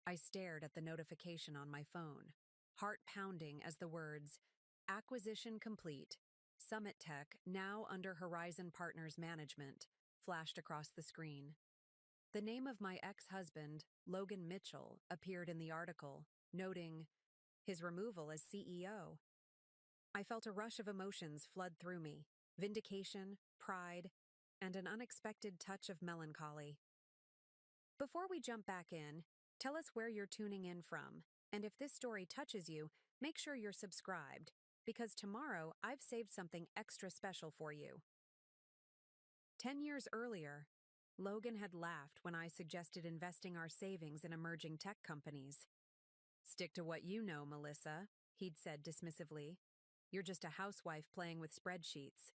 I stared at the notification on my phone, heart pounding as the words, "Acquisition complete. Summit Tech, now under Horizon Partners management," flashed across the screen. The name of my ex-husband, Logan Mitchell, appeared in the article, noting his removal as CEO. I felt a rush of emotions flood through me: vindication, pride, and an unexpected touch of melancholy. Before we jump back in, tell us where you're tuning in from, and if this story touches you, make sure you're subscribed, because tomorrow I've saved something extra special for you. 10 years earlier, Logan had laughed when I suggested investing our savings in emerging tech companies. "Stick to what you know, Melissa," he'd said dismissively. "You're just a housewife playing with spreadsheets.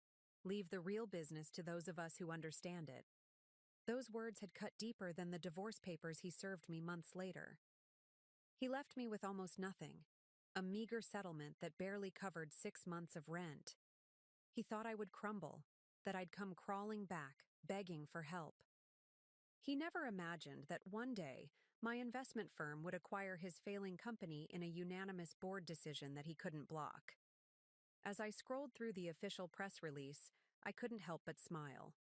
Leave the real business to those of us who understand it." Those words had cut deeper than the divorce papers he served me months later. He left me with almost nothing, a meager settlement that barely covered 6 months of rent. He thought I would crumble, that I'd come crawling back, begging for help. He never imagined that one day my investment firm would acquire his failing company in a unanimous board decision that he couldn't block. As I scrolled through the official press release, I couldn't help but smile.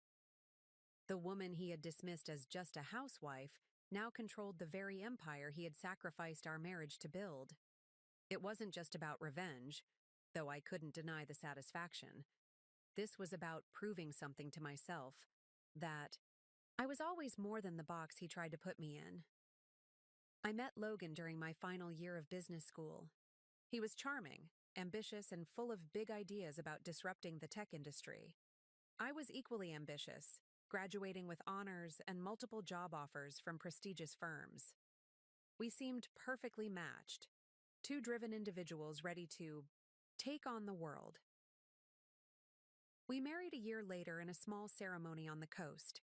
The woman he had dismissed as just a housewife now controlled the very empire he had sacrificed our marriage to build. It wasn't just about revenge, though I couldn't deny the satisfaction. This was about proving something to myself, that I was always more than the box he tried to put me in. I met Logan during my final year of business school. He was charming, ambitious, and full of big ideas about disrupting the tech industry. I was equally ambitious, graduating with honors and multiple job offers from prestigious firms. We seemed perfectly matched, two driven individuals ready to take on the world. We married a year later in a small ceremony on the coast.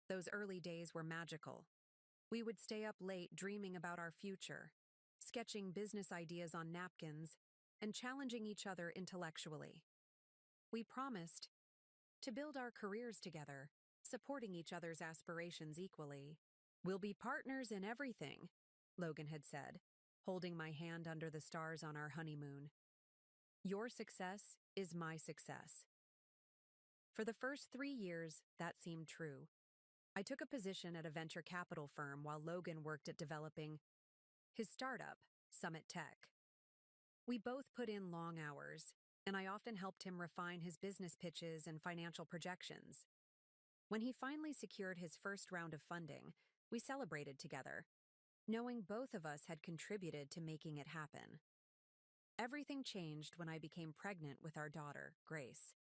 Those early days were magical. We would stay up late dreaming about our future, sketching business ideas on napkins, and challenging each other intellectually. We promised to build our careers together, supporting each other's aspirations equally. "We'll be partners in everything," Logan had said, holding my hand under the stars on our honeymoon. "Your success is my success." For the first 3 years, that seemed true. I took a position at a venture capital firm while Logan worked at developing his startup, Summit Tech. We both put in long hours, and I often helped him refine his business pitches and financial projections. When he finally secured his first round of funding, we celebrated together, knowing both of us had contributed to making it happen. Everything changed when I became pregnant with our daughter, Grace.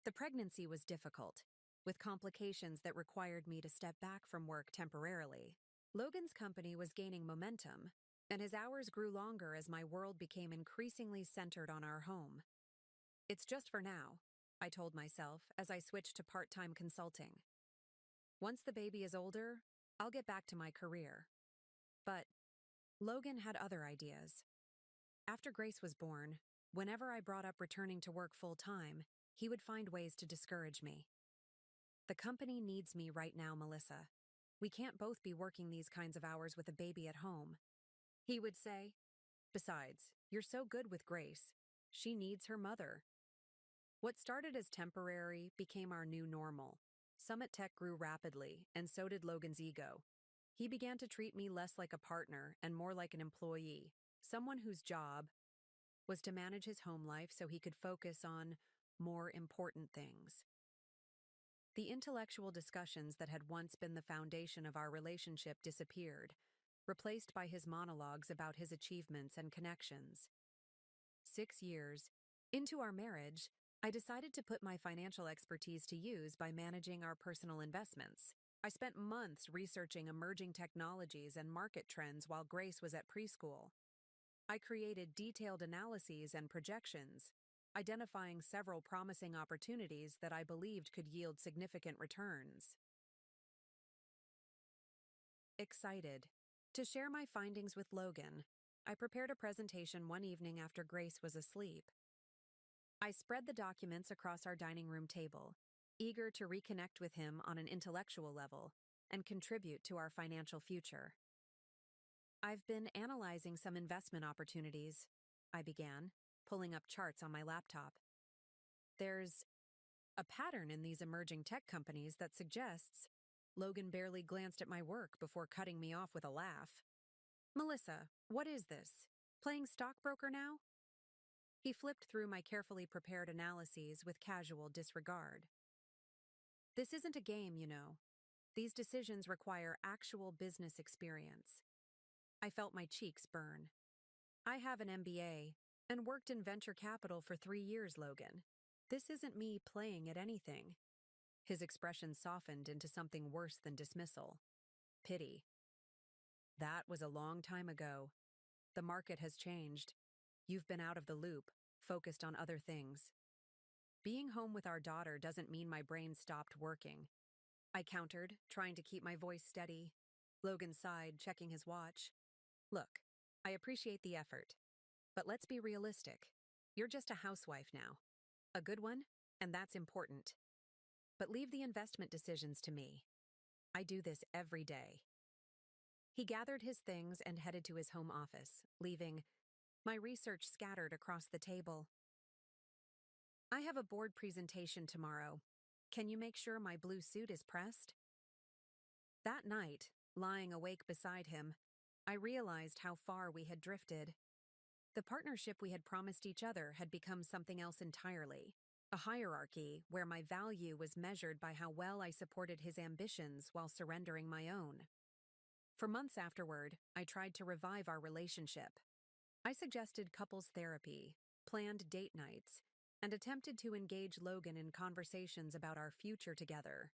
The pregnancy was difficult, with complications that required me to step back from work temporarily. Logan's company was gaining momentum, and his hours grew longer as my world became increasingly centered on our home. "It's just for now," I told myself as I switched to part-time consulting. "Once the baby is older, I'll get back to my career." But Logan had other ideas. After Grace was born, whenever I brought up returning to work full-time, he would find ways to discourage me. "The company needs me right now, Melissa. We can't both be working these kinds of hours with a baby at home," he would say. "Besides, you're so good with Grace. She needs her mother." What started as temporary became our new normal. Summit Tech grew rapidly, and so did Logan's ego. He began to treat me less like a partner and more like an employee, someone whose job was to manage his home life so he could focus on more important things. The intellectual discussions that had once been the foundation of our relationship disappeared, replaced by his monologues about his achievements and connections. 6 years into our marriage, I decided to put my financial expertise to use by managing our personal investments. I spent months researching emerging technologies and market trends while Grace was at preschool. I created detailed analyses and projections, identifying several promising opportunities that I believed could yield significant returns. Excited to share my findings with Logan, I prepared a presentation one evening after Grace was asleep. I spread the documents across our dining room table, eager to reconnect with him on an intellectual level and contribute to our financial future. I've been analyzing some investment opportunities, I began, pulling up charts on my laptop. There's a pattern in these emerging tech companies that suggests Logan barely glanced at my work before cutting me off with a laugh. Melissa, what is this? Playing stockbroker now? He flipped through my carefully prepared analyses with casual disregard. This isn't a game, you know. These decisions require actual business experience. I felt my cheeks burn. I have an MBA and worked in venture capital for 3 years, Logan. This isn't me playing at anything. His expression softened into something worse than dismissal. Pity. That was a long time ago. The market has changed. You've been out of the loop, focused on other things. Being home with our daughter doesn't mean my brain stopped working. I countered, trying to keep my voice steady. Logan sighed, checking his watch. Look, I appreciate the effort, but let's be realistic. You're just a housewife now. A good one, and that's important. But leave the investment decisions to me. I do this every day. He gathered his things and headed to his home office, leaving my research scattered across the table. I have a board presentation tomorrow. Can you make sure my blue suit is pressed? That night, lying awake beside him, I realized how far we had drifted. The partnership we had promised each other had become something else entirely, a hierarchy where my value was measured by how well I supported his ambitions while surrendering my own. For months afterward, I tried to revive our relationship. I suggested couples therapy, planned date nights, and attempted to engage Logan in conversations about our future together.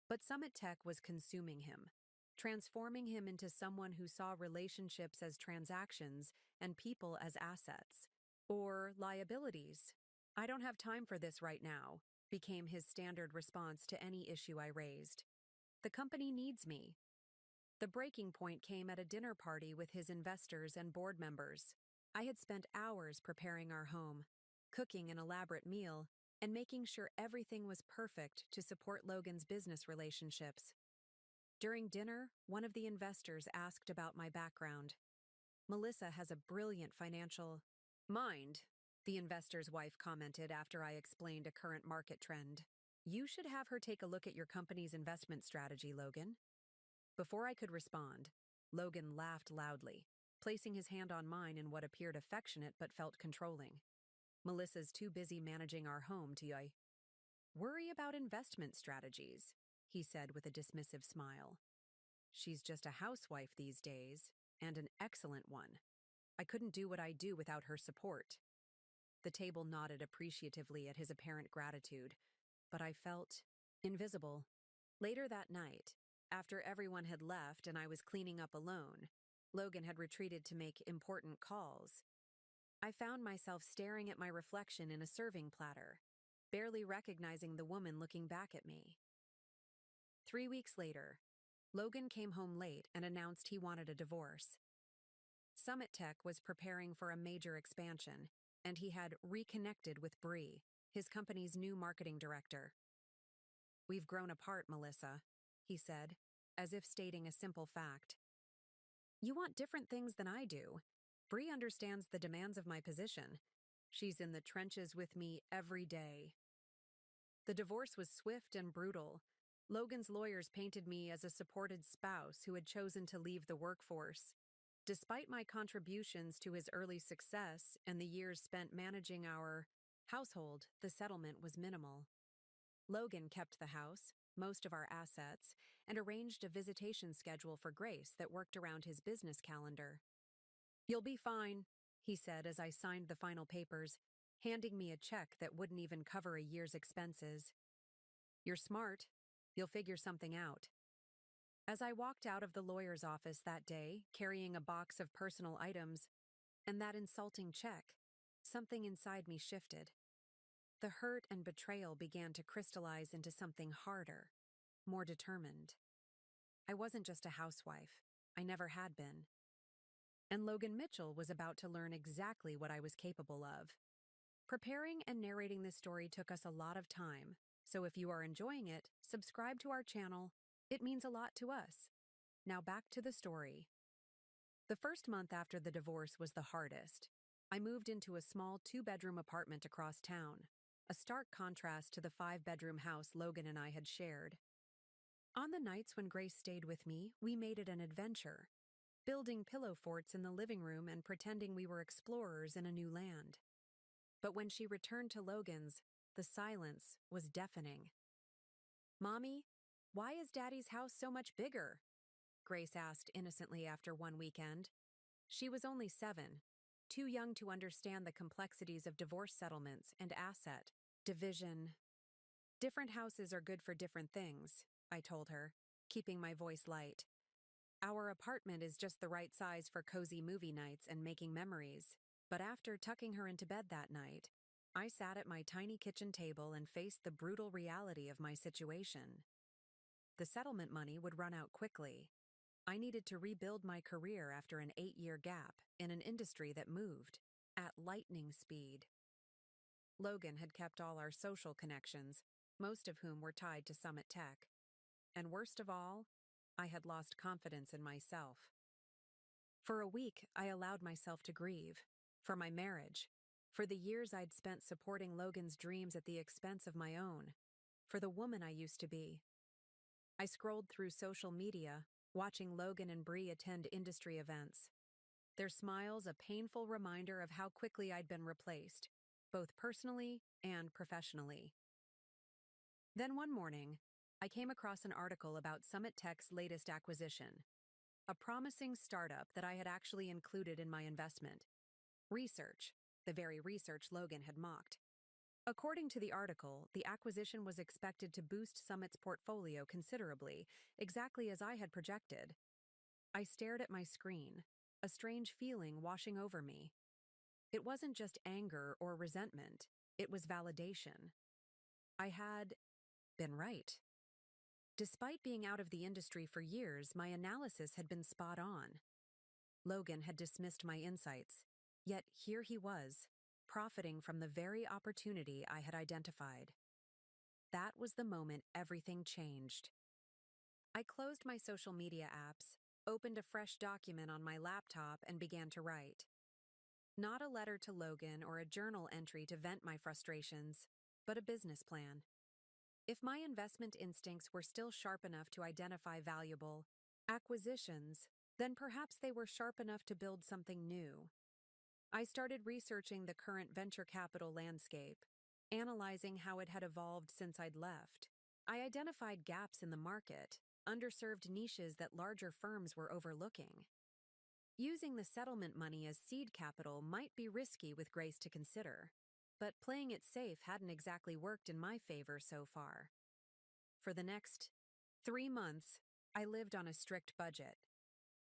But Summit Tech was consuming him, transforming him into someone who saw relationships as transactions and people as assets, or liabilities. I don't have time for this right now, became his standard response to any issue I raised. The company needs me. The breaking point came at a dinner party with his investors and board members. I had spent hours preparing our home, cooking an elaborate meal, and making sure everything was perfect to support Logan's business relationships. During dinner, one of the investors asked about my background. Melissa has a brilliant financial mind, the investor's wife commented after I explained a current market trend. You should have her take a look at your company's investment strategy, Logan. Before I could respond, Logan laughed loudly, placing his hand on mine in what appeared affectionate but felt controlling. Melissa's too busy managing our home to worry about investment strategies, he said with a dismissive smile. She's just a housewife these days, and an excellent one. I couldn't do what I do without her support. The table nodded appreciatively at his apparent gratitude, but I felt invisible. Later that night, after everyone had left and I was cleaning up alone, Logan had retreated to make important calls. I found myself staring at my reflection in a serving platter, barely recognizing the woman looking back at me. 3 weeks later, Logan came home late and announced he wanted a divorce. Summit Tech was preparing for a major expansion, and he had reconnected with Bree, his company's new marketing director. We've grown apart, Melissa, he said, as if stating a simple fact. You want different things than I do. Bree understands the demands of my position. She's in the trenches with me every day. The divorce was swift and brutal. Logan's lawyers painted me as a supported spouse who had chosen to leave the workforce. Despite my contributions to his early success and the years spent managing our household, the settlement was minimal. Logan kept the house, most of our assets, and arranged a visitation schedule for Grace that worked around his business calendar. You'll be fine, he said as I signed the final papers, handing me a check that wouldn't even cover a year's expenses. You're smart. You'll figure something out. As I walked out of the lawyer's office that day, carrying a box of personal items and that insulting check, something inside me shifted. The hurt and betrayal began to crystallize into something harder, more determined. I wasn't just a housewife. I never had been. And Logan Mitchell was about to learn exactly what I was capable of. Preparing and narrating this story took us a lot of time, so if you are enjoying it, subscribe to our channel. It means a lot to us. Now back to the story. The first month after the divorce was the hardest. I moved into a small two-bedroom apartment across town, a stark contrast to the five-bedroom house Logan and I had shared. On the nights when Grace stayed with me, we made it an adventure, building pillow forts in the living room and pretending we were explorers in a new land. But when she returned to Logan's, the silence was deafening. "Mommy, why is Daddy's house so much bigger?" Grace asked innocently after one weekend. She was only 7, too young to understand the complexities of divorce settlements and asset division. "Different houses are good for different things," I told her, keeping my voice light. "Our apartment is just the right size for cozy movie nights and making memories." But after tucking her into bed that night, I sat at my tiny kitchen table and faced the brutal reality of my situation. The settlement money would run out quickly. I needed to rebuild my career after an 8-year gap in an industry that moved at lightning speed. Logan had kept all our social connections, most of whom were tied to Summit Tech. And worst of all, I had lost confidence in myself. For a week, I allowed myself to grieve. For my marriage. For the years I'd spent supporting Logan's dreams at the expense of my own. For the woman I used to be. I scrolled through social media, watching Logan and Bree attend industry events. Their smiles a painful reminder of how quickly I'd been replaced, both personally and professionally. Then one morning, I came across an article about Summit Tech's latest acquisition, a promising startup that I had actually included in my investment. Research, the very research Logan had mocked. According to the article, the acquisition was expected to boost Summit's portfolio considerably, exactly as I had projected. I stared at my screen, a strange feeling washing over me. It wasn't just anger or resentment, it was validation. I had been right. Despite being out of the industry for years, my analysis had been spot on. Logan had dismissed my insights, yet here he was, profiting from the very opportunity I had identified. That was the moment everything changed. I closed my social media apps, opened a fresh document on my laptop, and began to write. Not a letter to Logan or a journal entry to vent my frustrations, but a business plan. If my investment instincts were still sharp enough to identify valuable acquisitions, then perhaps they were sharp enough to build something new. I started researching the current venture capital landscape, analyzing how it had evolved since I'd left. I identified gaps in the market, underserved niches that larger firms were overlooking. Using the settlement money as seed capital might be risky with Grace to consider, but playing it safe hadn't exactly worked in my favor so far. For the next 3 months, I lived on a strict budget.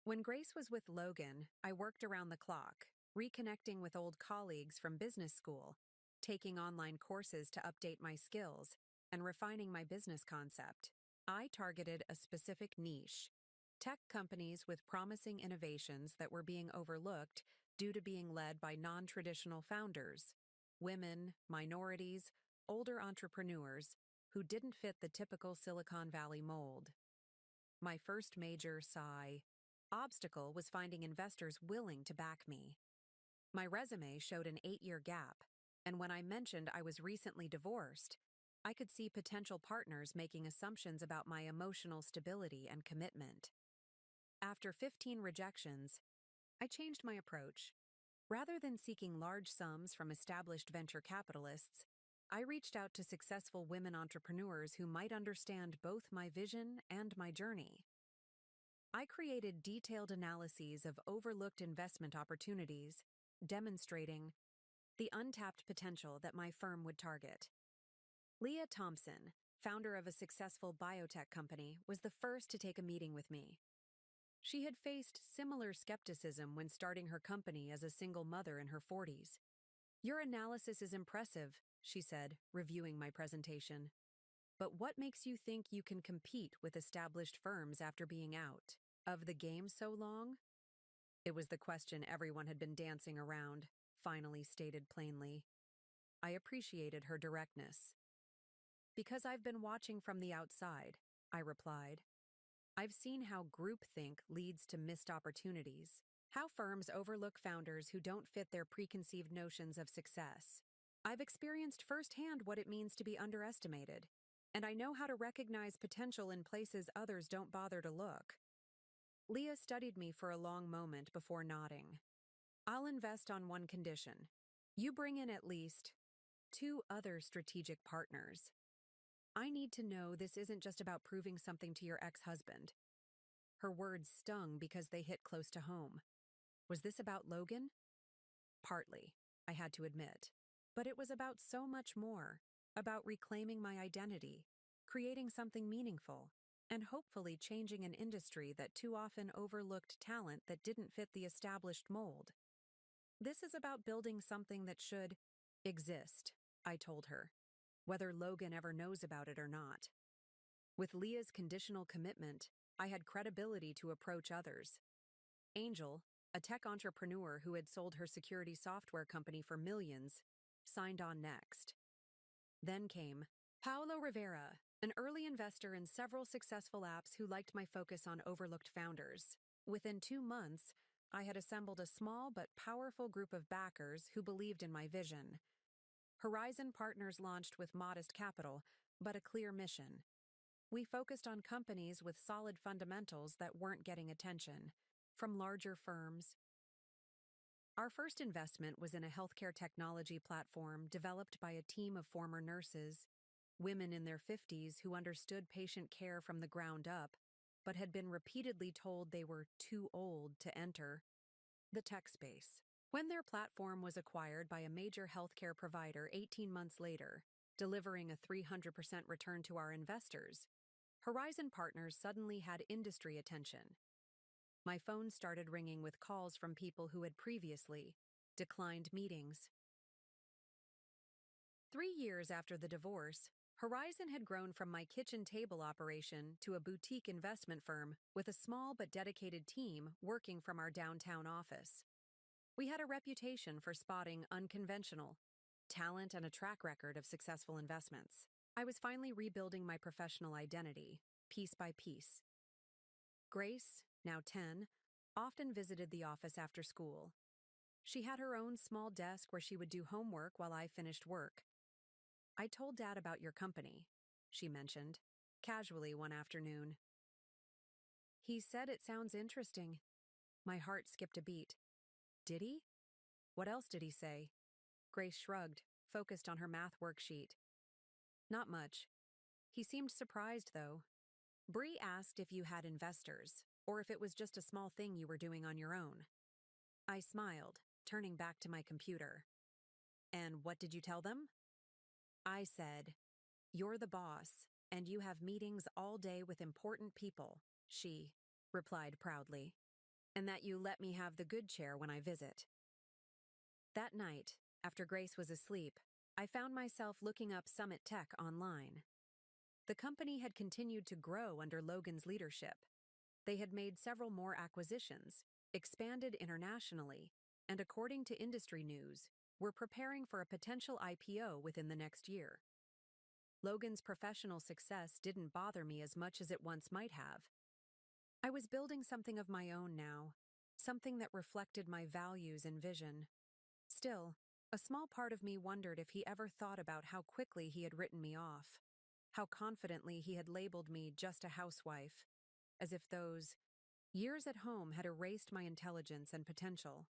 When Grace was with Logan, I worked around the clock, reconnecting with old colleagues from business school, taking online courses to update my skills, and refining my business concept. I targeted a specific niche, tech companies with promising innovations that were being overlooked due to being led by non-traditional founders, women, minorities, older entrepreneurs who didn't fit the typical Silicon Valley mold. My first major obstacle was finding investors willing to back me. My resume showed an 8-year gap, and when I mentioned I was recently divorced, I could see potential partners making assumptions about my emotional stability and commitment. After 15 rejections, I changed my approach. Rather than seeking large sums from established venture capitalists, I reached out to successful women entrepreneurs who might understand both my vision and my journey. I created detailed analyses of overlooked investment opportunities, demonstrating the untapped potential that my firm would target. Leah Thompson, founder of a successful biotech company, was the first to take a meeting with me. She had faced similar skepticism when starting her company as a single mother in her 40s. "Your analysis is impressive," she said, reviewing my presentation. "But what makes you think you can compete with established firms after being out of the game so long?" It was the question everyone had been dancing around, finally stated plainly. I appreciated her directness. "Because I've been watching from the outside," I replied. "I've seen how groupthink leads to missed opportunities. How firms overlook founders who don't fit their preconceived notions of success. I've experienced firsthand what it means to be underestimated, and I know how to recognize potential in places others don't bother to look. Leah studied me for a long moment before nodding. I'll invest on one condition. You bring in at least two other strategic partners. I need to know this isn't just about proving something to your ex-husband. Her words stung because they hit close to home. Was this about Logan? Partly, I had to admit. But it was about so much more, about reclaiming my identity, creating something meaningful, and hopefully changing an industry that too often overlooked talent that didn't fit the established mold. This is about building something that should exist, I told her, whether Logan ever knows about it or not. With Leah's conditional commitment, I had credibility to approach others. Angel, a tech entrepreneur who had sold her security software company for millions, signed on next. Then came Paulo Rivera, an early investor in several successful apps who liked my focus on overlooked founders. Within 2 months, I had assembled a small but powerful group of backers who believed in my vision. Horizon Partners launched with modest capital, but a clear mission. We focused on companies with solid fundamentals that weren't getting attention, from larger firms. Our first investment was in a healthcare technology platform developed by a team of former nurses, women in their 50s who understood patient care from the ground up, but had been repeatedly told they were too old to enter the tech space. When their platform was acquired by a major healthcare provider 18 months later, delivering a 300% return to our investors, Horizon Partners suddenly had industry attention. My phone started ringing with calls from people who had previously declined meetings. 3 years after the divorce, Horizon had grown from my kitchen table operation to a boutique investment firm with a small but dedicated team working from our downtown office. We had a reputation for spotting unconventional talent and a track record of successful investments. I was finally rebuilding my professional identity, piece by piece. Grace, now 10, often visited the office after school. She had her own small desk where she would do homework while I finished work. I told Dad about your company, she mentioned, casually one afternoon. He said it sounds interesting. My heart skipped a beat. Did he? What else did he say? Grace shrugged, focused on her math worksheet. Not much. He seemed surprised, though. Bree asked if you had investors, or if it was just a small thing you were doing on your own. I smiled, turning back to my computer. And what did you tell them? I said, "You're the boss, and you have meetings all day with important people," she replied proudly, "and that you let me have the good chair when I visit." That night, after Grace was asleep, I found myself looking up Summit Tech online. The company had continued to grow under Logan's leadership. They had made several more acquisitions, expanded internationally, and according to industry news, were preparing for a potential IPO within the next year. Logan's professional success didn't bother me as much as it once might have. I was building something of my own now, something that reflected my values and vision. Still, a small part of me wondered if he ever thought about how quickly he had written me off, how confidently he had labeled me just a housewife, as if those years at home had erased my intelligence and potential.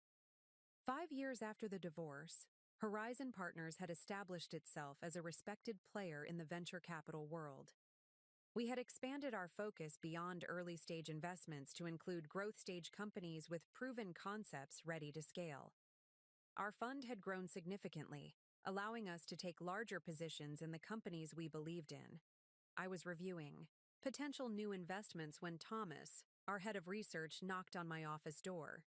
5 years after the divorce, Horizon Partners had established itself as a respected player in the venture capital world. We had expanded our focus beyond early-stage investments to include growth-stage companies with proven concepts ready to scale. Our fund had grown significantly, allowing us to take larger positions in the companies we believed in. I was reviewing potential new investments when Thomas, our head of research, knocked on my office door.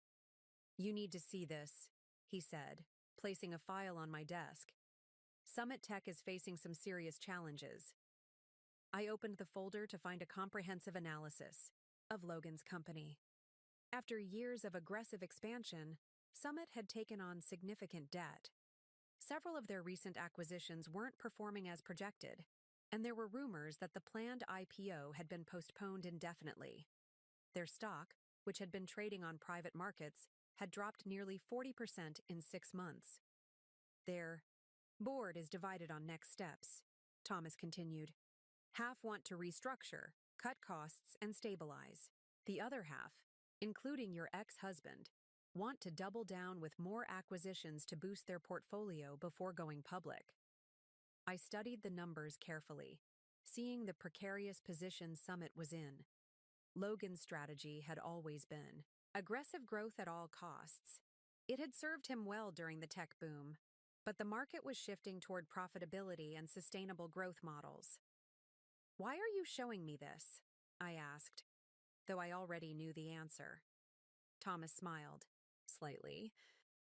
"You need to see this," he said, placing a file on my desk. "Summit Tech is facing some serious challenges." I opened the folder to find a comprehensive analysis of Logan's company. After years of aggressive expansion, Summit had taken on significant debt. Several of their recent acquisitions weren't performing as projected, and there were rumors that the planned IPO had been postponed indefinitely. Their stock, which had been trading on private markets, had dropped nearly 40% in 6 months. Their board is divided on next steps, Thomas continued. Half want to restructure, cut costs, and stabilize. The other half, including your ex-husband, want to double down with more acquisitions to boost their portfolio before going public. I studied the numbers carefully, seeing the precarious position Summit was in. Logan's strategy had always been aggressive growth at all costs. It had served him well during the tech boom, but the market was shifting toward profitability and sustainable growth models. Why are you showing me this? I asked, though I already knew the answer. Thomas smiled, slightly.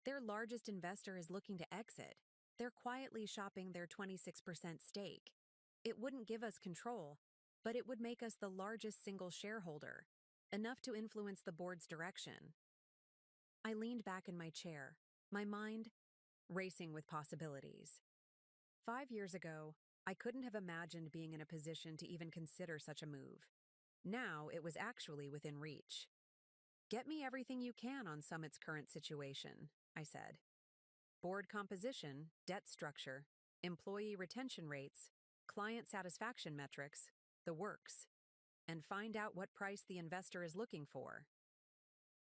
Their largest investor is looking to exit. They're quietly shopping their 26% stake. It wouldn't give us control, but it would make us the largest single shareholder, enough to influence the board's direction. I leaned back in my chair, my mind racing with possibilities. 5 years ago, I couldn't have imagined being in a position to even consider such a move. Now it was actually within reach. Get me everything you can on Summit's current situation, I said. Board composition, debt structure, employee retention rates, client satisfaction metrics, the works, and find out what price the investor is looking for.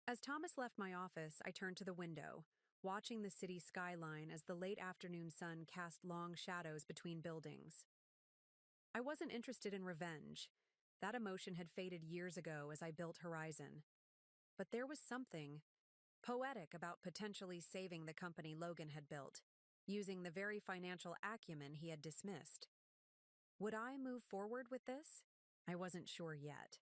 As Thomas left my office, I turned to the window, watching the city skyline as the late afternoon sun cast long shadows between buildings. I wasn't interested in revenge. That emotion had faded years ago as I built Horizon. But there was something poetic about potentially saving the company Logan had built, using the very financial acumen he had dismissed. Would I move forward with this? I wasn't sure yet.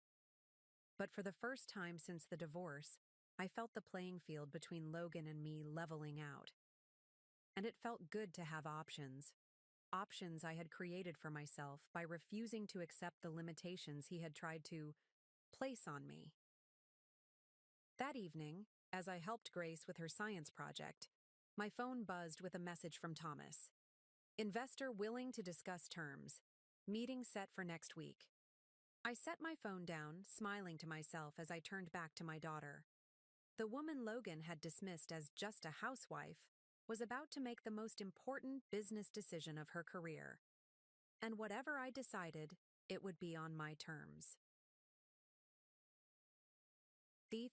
But for the first time since the divorce, I felt the playing field between Logan and me leveling out. And it felt good to have options. Options I had created for myself by refusing to accept the limitations he had tried to place on me. That evening, as I helped Grace with her science project, my phone buzzed with a message from Thomas. Investor willing to discuss terms. Meeting set for next week. I set my phone down, smiling to myself as I turned back to my daughter. The woman Logan had dismissed as just a housewife was about to make the most important business decision of her career. And whatever I decided, it would be on my terms. The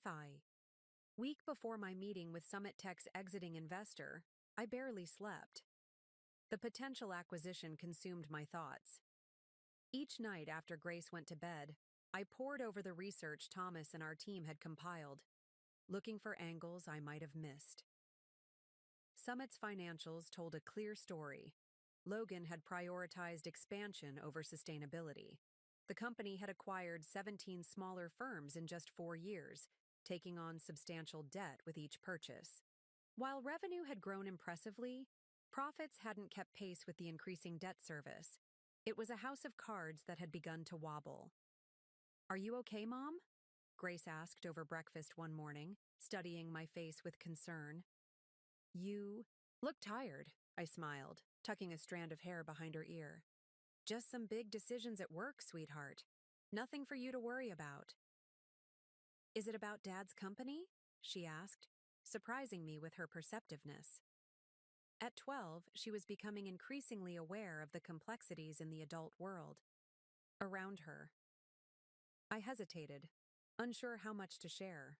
week before my meeting with Summit Tech's exiting investor, I barely slept. The potential acquisition consumed my thoughts. Each night after Grace went to bed, I pored over the research Thomas and our team had compiled, looking for angles I might have missed. Summit's financials told a clear story. Logan had prioritized expansion over sustainability. The company had acquired 17 smaller firms in just 4 years, taking on substantial debt with each purchase. While revenue had grown impressively, profits hadn't kept pace with the increasing debt service. It was a house of cards that had begun to wobble. "Are you okay, Mom?" Grace asked over breakfast one morning, studying my face with concern. "You look tired," I smiled, tucking a strand of hair behind her ear. "Just some big decisions at work, sweetheart. Nothing for you to worry about." "Is it about Dad's company?" she asked, surprising me with her perceptiveness. At 12, she was becoming increasingly aware of the complexities in the adult world around her. I hesitated, unsure how much to share.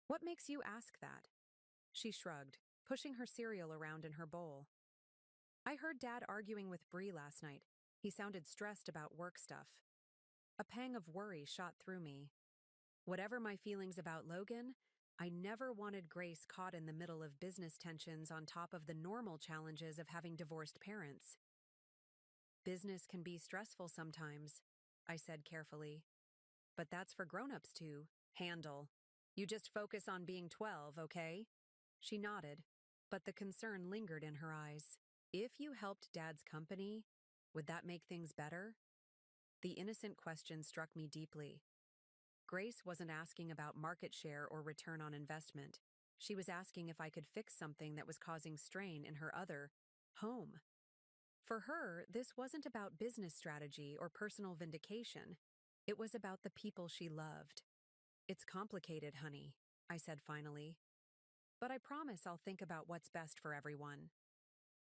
"What makes you ask that?" She shrugged, pushing her cereal around in her bowl. "I heard Dad arguing with Bree last night. He sounded stressed about work stuff." A pang of worry shot through me. Whatever my feelings about Logan, I never wanted Grace caught in the middle of business tensions on top of the normal challenges of having divorced parents. "Business can be stressful sometimes," I said carefully. "But that's for grown-ups to handle. You just focus on being 12, okay?" She nodded, but the concern lingered in her eyes. "If you helped Dad's company, would that make things better?" The innocent question struck me deeply. Grace wasn't asking about market share or return on investment. She was asking if I could fix something that was causing strain in her other home. For her, this wasn't about business strategy or personal vindication. It was about the people she loved. It's complicated, honey, I said finally. But I promise I'll think about what's best for everyone.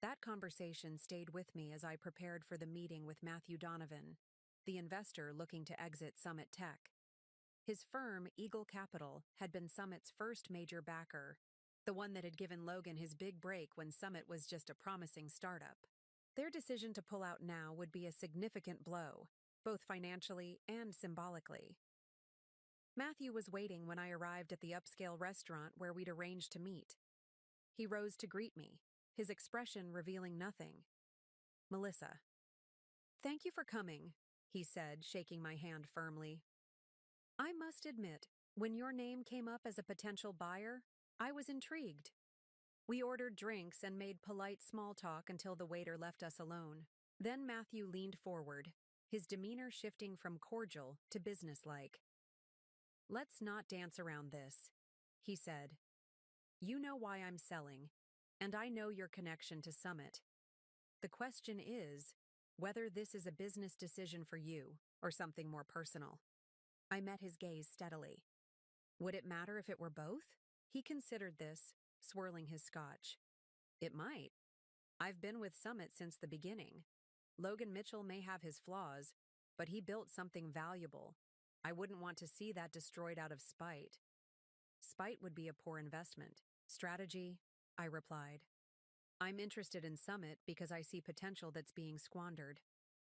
That conversation stayed with me as I prepared for the meeting with Matthew Donovan, the investor looking to exit Summit Tech. His firm, Eagle Capital, had been Summit's first major backer, the one that had given Logan his big break when Summit was just a promising startup. Their decision to pull out now would be a significant blow, both financially and symbolically. Matthew was waiting when I arrived at the upscale restaurant where we'd arranged to meet. He rose to greet me, his expression revealing nothing. "Melissa." "Thank you for coming," he said, shaking my hand firmly. "I must admit, when your name came up as a potential buyer, I was intrigued." We ordered drinks and made polite small talk until the waiter left us alone. Then Matthew leaned forward, his demeanor shifting from cordial to businesslike. "Let's not dance around this," he said. "You know why I'm selling, and I know your connection to Summit. The question is whether this is a business decision for you or something more personal." I met his gaze steadily. Would it matter if it were both? He considered this, swirling his scotch. "It might. I've been with Summit since the beginning. Logan Mitchell may have his flaws, but he built something valuable. I wouldn't want to see that destroyed out of spite." "Spite would be a poor investment. Strategy," I replied. "I'm interested in Summit because I see potential that's being squandered.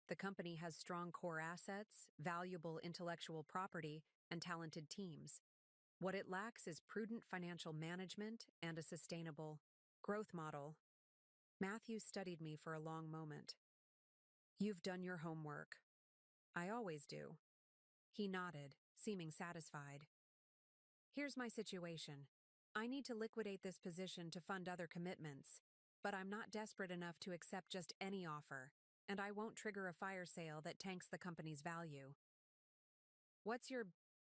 The company has strong core assets, valuable intellectual property, and talented teams. What it lacks is prudent financial management and a sustainable growth model." Matthew studied me for a long moment. "You've done your homework." "I always do." He nodded, seeming satisfied. "Here's my situation. I need to liquidate this position to fund other commitments, but I'm not desperate enough to accept just any offer, and I won't trigger a fire sale that tanks the company's value." "What's your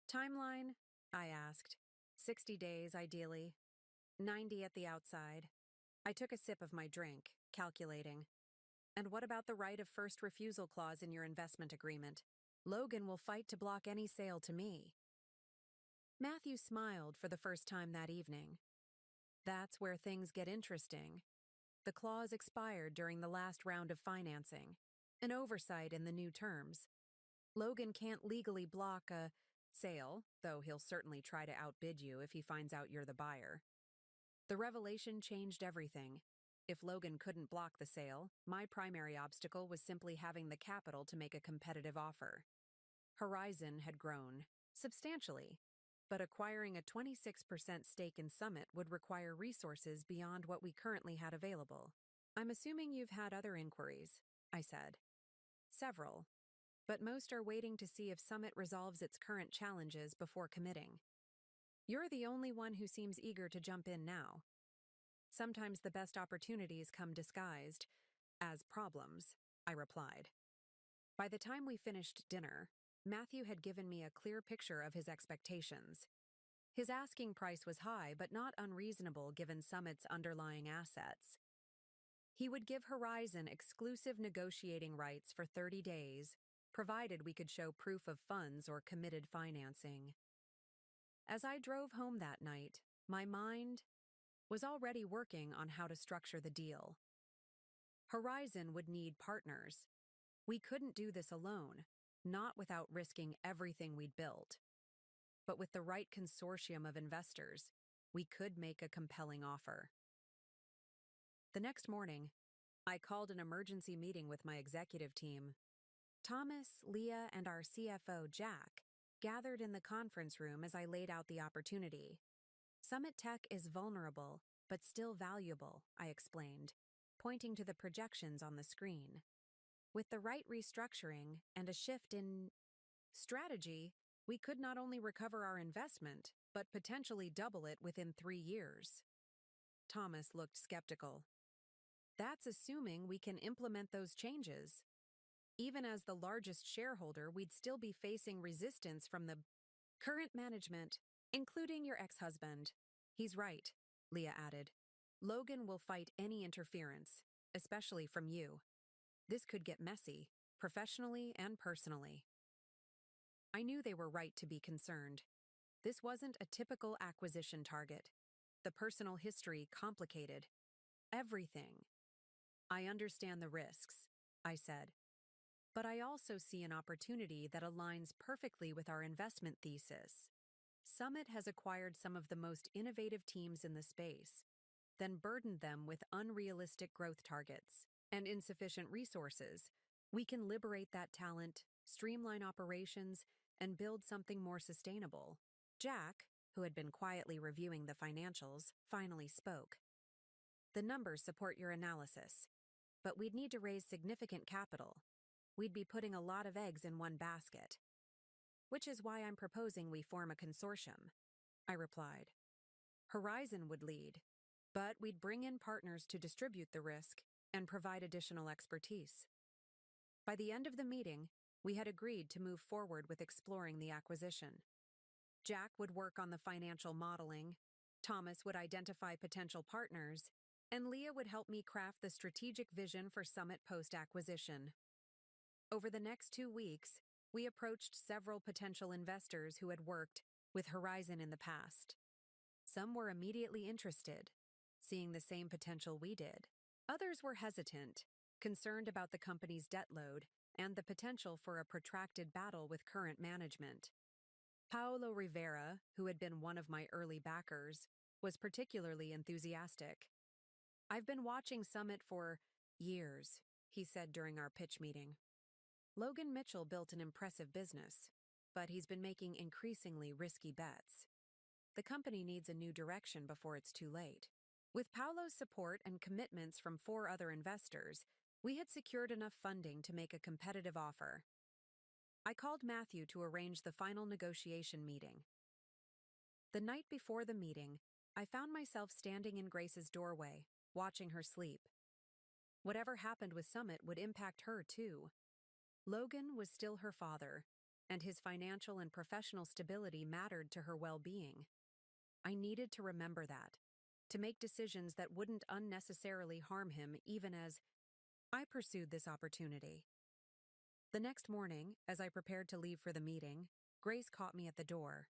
timeline?" I asked. 60 days, ideally. 90 at the outside. I took a sip of my drink, calculating. "And what about the right of first refusal clause in your investment agreement? Logan will fight to block any sale to me." Matthew smiled for the first time that evening. "That's where things get interesting. The clause expired during the last round of financing, an oversight in the new terms. Logan can't legally block a sale, though he'll certainly try to outbid you if he finds out you're the buyer." The revelation changed everything. If Logan couldn't block the sale, my primary obstacle was simply having the capital to make a competitive offer. Horizon had grown, substantially, but acquiring a 26% stake in Summit would require resources beyond what we currently had available. "I'm assuming you've had other inquiries," I said. "Several, but most are waiting to see if Summit resolves its current challenges before committing. You're the only one who seems eager to jump in now. Sometimes the best opportunities come disguised as problems," I replied. By the time we finished dinner, Matthew had given me a clear picture of his expectations. His asking price was high, but not unreasonable given Summit's underlying assets. He would give Horizon exclusive negotiating rights for 30 days, provided we could show proof of funds or committed financing. As I drove home that night, my mind was already working on how to structure the deal. Horizon would need partners. We couldn't do this alone, not without risking everything we'd built. But with the right consortium of investors, we could make a compelling offer. The next morning, I called an emergency meeting with my executive team. Thomas, Leah, and our CFO, Jack, gathered in the conference room as I laid out the opportunity. Summit Tech is vulnerable, but still valuable, I explained, pointing to the projections on the screen. With the right restructuring and a shift in strategy, we could not only recover our investment, but potentially double it within 3 years. Thomas looked skeptical. "That's assuming we can implement those changes. Even as the largest shareholder, we'd still be facing resistance from the current management, including your ex-husband." "He's right," Leah added. "Logan will fight any interference, especially from you. This could get messy, professionally and personally." I knew they were right to be concerned. This wasn't a typical acquisition target. The personal history complicated everything. I understand the risks, I said, but I also see an opportunity that aligns perfectly with our investment thesis. Summit has acquired some of the most innovative teams in the space, then burdened them with unrealistic growth targets and insufficient resources. We can liberate that talent, streamline operations, and build something more sustainable. Jack, who had been quietly reviewing the financials, finally spoke. The numbers support your analysis, but we'd need to raise significant capital. We'd be putting a lot of eggs in one basket. Which is why I'm proposing we form a consortium, I replied. Horizon would lead, but we'd bring in partners to distribute the risk and provide additional expertise. By the end of the meeting, we had agreed to move forward with exploring the acquisition. Jack would work on the financial modeling, Thomas would identify potential partners, and Leah would help me craft the strategic vision for Summit post-acquisition. Over the next 2 weeks, we approached several potential investors who had worked with Horizon in the past. Some were immediately interested, seeing the same potential we did. Others were hesitant, concerned about the company's debt load and the potential for a protracted battle with current management. Paulo Rivera, who had been one of my early backers, was particularly enthusiastic. I've been watching Summit for years, he said during our pitch meeting. Logan Mitchell built an impressive business, but he's been making increasingly risky bets. The company needs a new direction before it's too late. With Paulo's support and commitments from 4 other investors, we had secured enough funding to make a competitive offer. I called Matthew to arrange the final negotiation meeting. The night before the meeting, I found myself standing in Grace's doorway, watching her sleep. Whatever happened with Summit would impact her too. Logan was still her father, and his financial and professional stability mattered to her well-being. I needed to remember that, to make decisions that wouldn't unnecessarily harm him even as I pursued this opportunity. The next morning, as I prepared to leave for the meeting, Grace caught me at the door.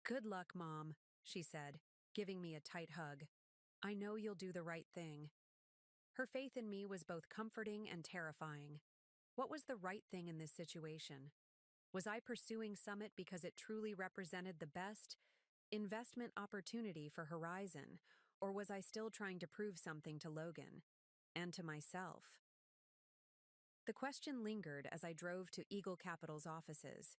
"Good luck, Mom," she said, giving me a tight hug. "I know you'll do the right thing." Her faith in me was both comforting and terrifying. What was the right thing in this situation? Was I pursuing Summit because it truly represented the best investment opportunity for Horizon, or was I still trying to prove something to Logan and to myself? The question lingered as I drove to Eagle Capital's offices.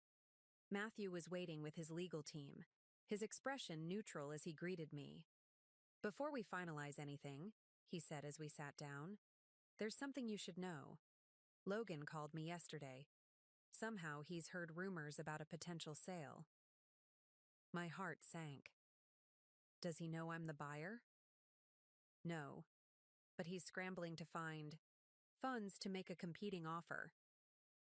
Matthew was waiting with his legal team, his expression neutral as he greeted me. "Before we finalize anything," he said as we sat down, "there's something you should know. Logan called me yesterday. Somehow he's heard rumors about a potential sale." My heart sank. Does he know I'm the buyer? No, but he's scrambling to find funds to make a competing offer.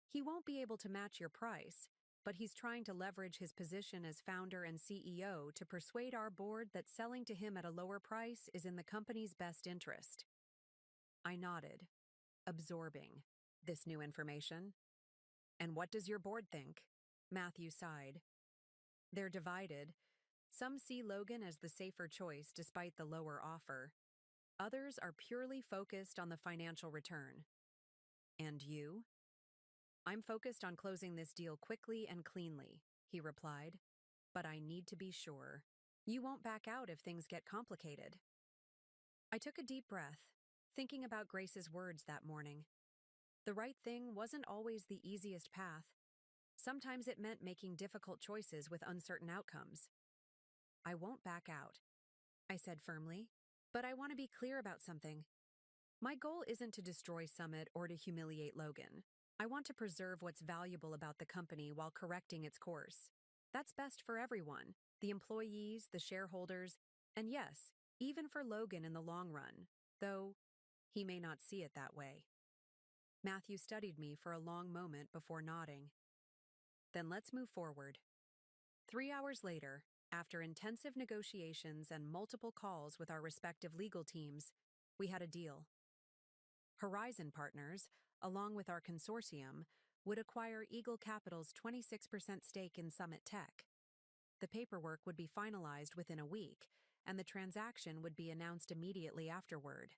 He won't be able to match your price, but he's trying to leverage his position as founder and CEO to persuade our board that selling to him at a lower price is in the company's best interest. I nodded, absorbing this new information. "And what does your board think?" Matthew sighed. "They're divided. Some see Logan as the safer choice despite the lower offer. Others are purely focused on the financial return. And you?" "I'm focused on closing this deal quickly and cleanly," he replied. "But I need to be sure. You won't back out if things get complicated." I took a deep breath, thinking about Grace's words that morning. The right thing wasn't always the easiest path. Sometimes it meant making difficult choices with uncertain outcomes. "I won't back out," I said firmly. "But I want to be clear about something. My goal isn't to destroy Summit or to humiliate Logan. I want to preserve what's valuable about the company while correcting its course. That's best for everyone, the employees, the shareholders, and yes, even for Logan in the long run, though he may not see it that way." Matthew studied me for a long moment before nodding. "Then let's move forward." 3 hours later, after intensive negotiations and multiple calls with our respective legal teams, we had a deal. Horizon Partners, along with our consortium, would acquire Eagle Capital's 26% stake in Summit Tech. The paperwork would be finalized within a week, and the transaction would be announced immediately afterward.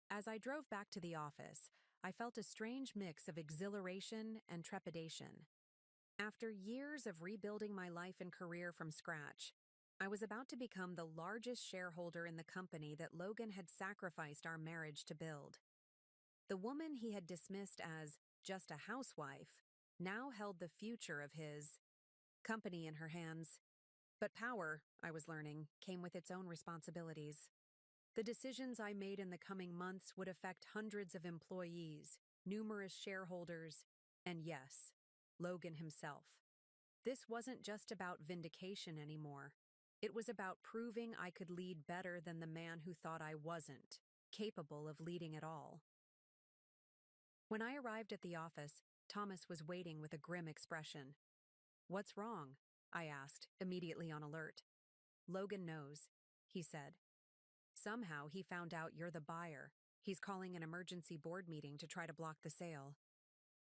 As I drove back to the office, I felt a strange mix of exhilaration and trepidation. After years of rebuilding my life and career from scratch, I was about to become the largest shareholder in the company that Logan had sacrificed our marriage to build. The woman he had dismissed as just a housewife now held the future of his company in her hands. But power, I was learning, came with its own responsibilities. The decisions I made in the coming months would affect hundreds of employees, numerous shareholders, and yes, Logan himself. This wasn't just about vindication anymore. It was about proving I could lead better than the man who thought I wasn't capable of leading at all. When I arrived at the office, Thomas was waiting with a grim expression. "What's wrong?" I asked, immediately on alert. "Logan knows," he said. "Somehow he found out you're the buyer. He's calling an emergency board meeting to try to block the sale."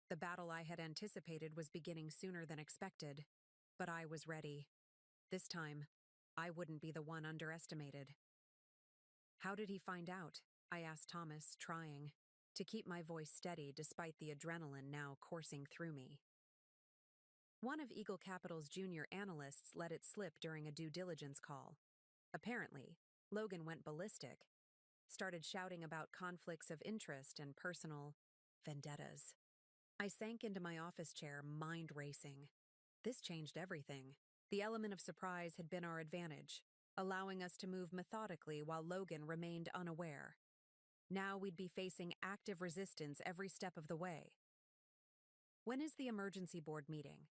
The battle I had anticipated was beginning sooner than expected, but I was ready. This time, I wouldn't be the one underestimated. "How did he find out?" I asked Thomas, trying to keep my voice steady despite the adrenaline now coursing through me. One of Eagle Capital's junior analysts let it slip during a due diligence call. Apparently, Logan went ballistic, started shouting about conflicts of interest and personal vendettas. I sank into my office chair, mind racing. This changed everything. The element of surprise had been our advantage, allowing us to move methodically while Logan remained unaware. Now we'd be facing active resistance every step of the way. "When is the emergency board meeting?"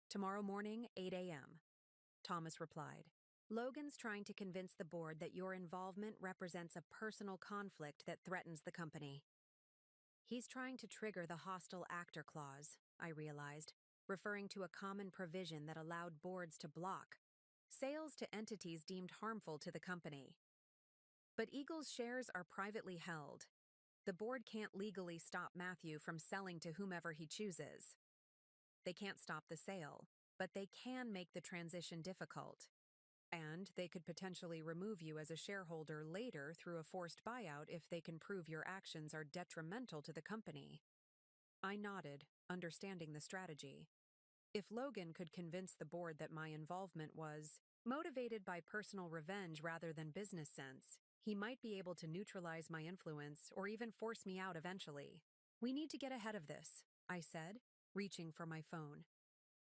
"Tomorrow morning, 8 a.m., Thomas replied. "Logan's trying to convince the board that your involvement represents a personal conflict that threatens the company." "He's trying to trigger the hostile actor clause," I realized, referring to a common provision that allowed boards to block sales to entities deemed harmful to the company. "But Eagle's shares are privately held. The board can't legally stop Matthew from selling to whomever he chooses. They can't stop the sale, but they can make the transition difficult. And they could potentially remove you as a shareholder later through a forced buyout if they can prove your actions are detrimental to the company." I nodded, understanding the strategy. If Logan could convince the board that my involvement was motivated by personal revenge rather than business sense, he might be able to neutralize my influence or even force me out eventually. "We need to get ahead of this," I said, reaching for my phone.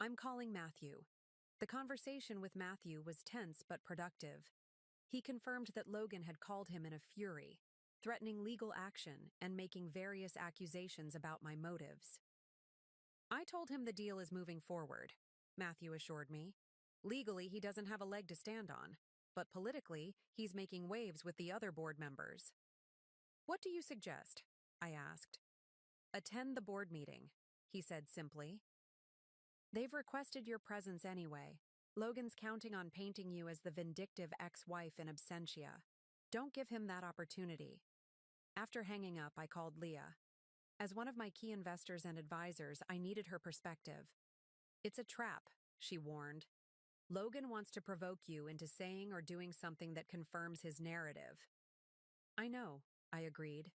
"I'm calling Matthew." The conversation with Matthew was tense but productive. He confirmed that Logan had called him in a fury, threatening legal action and making various accusations about my motives. "I told him the deal is moving forward," Matthew assured me. "Legally, he doesn't have a leg to stand on, but politically, he's making waves with the other board members." "What do you suggest?" I asked. "Attend the board meeting," he said simply. "They've requested your presence anyway. Logan's counting on painting you as the vindictive ex-wife in absentia. Don't give him that opportunity." After hanging up, I called Leah. As one of my key investors and advisors, I needed her perspective. "It's a trap," she warned. "Logan wants to provoke you into saying or doing something that confirms his narrative." "I know," I agreed.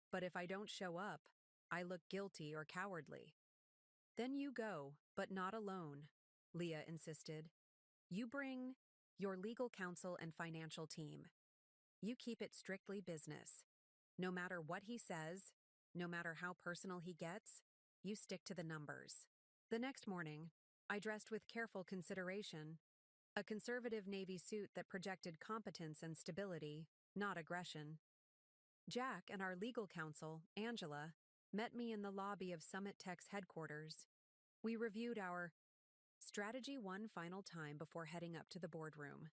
"But if I don't show up, I look guilty or cowardly." "Then you go, but not alone," Leah insisted. "You bring your legal counsel and financial team. You keep it strictly business. No matter what he says, no matter how personal he gets, you stick to the numbers." The next morning, I dressed with careful consideration, a conservative navy suit that projected competence and stability, not aggression. Jack and our legal counsel, Angela, met me in the lobby of Summit Tech's headquarters. We reviewed our strategy one final time before heading up to the boardroom.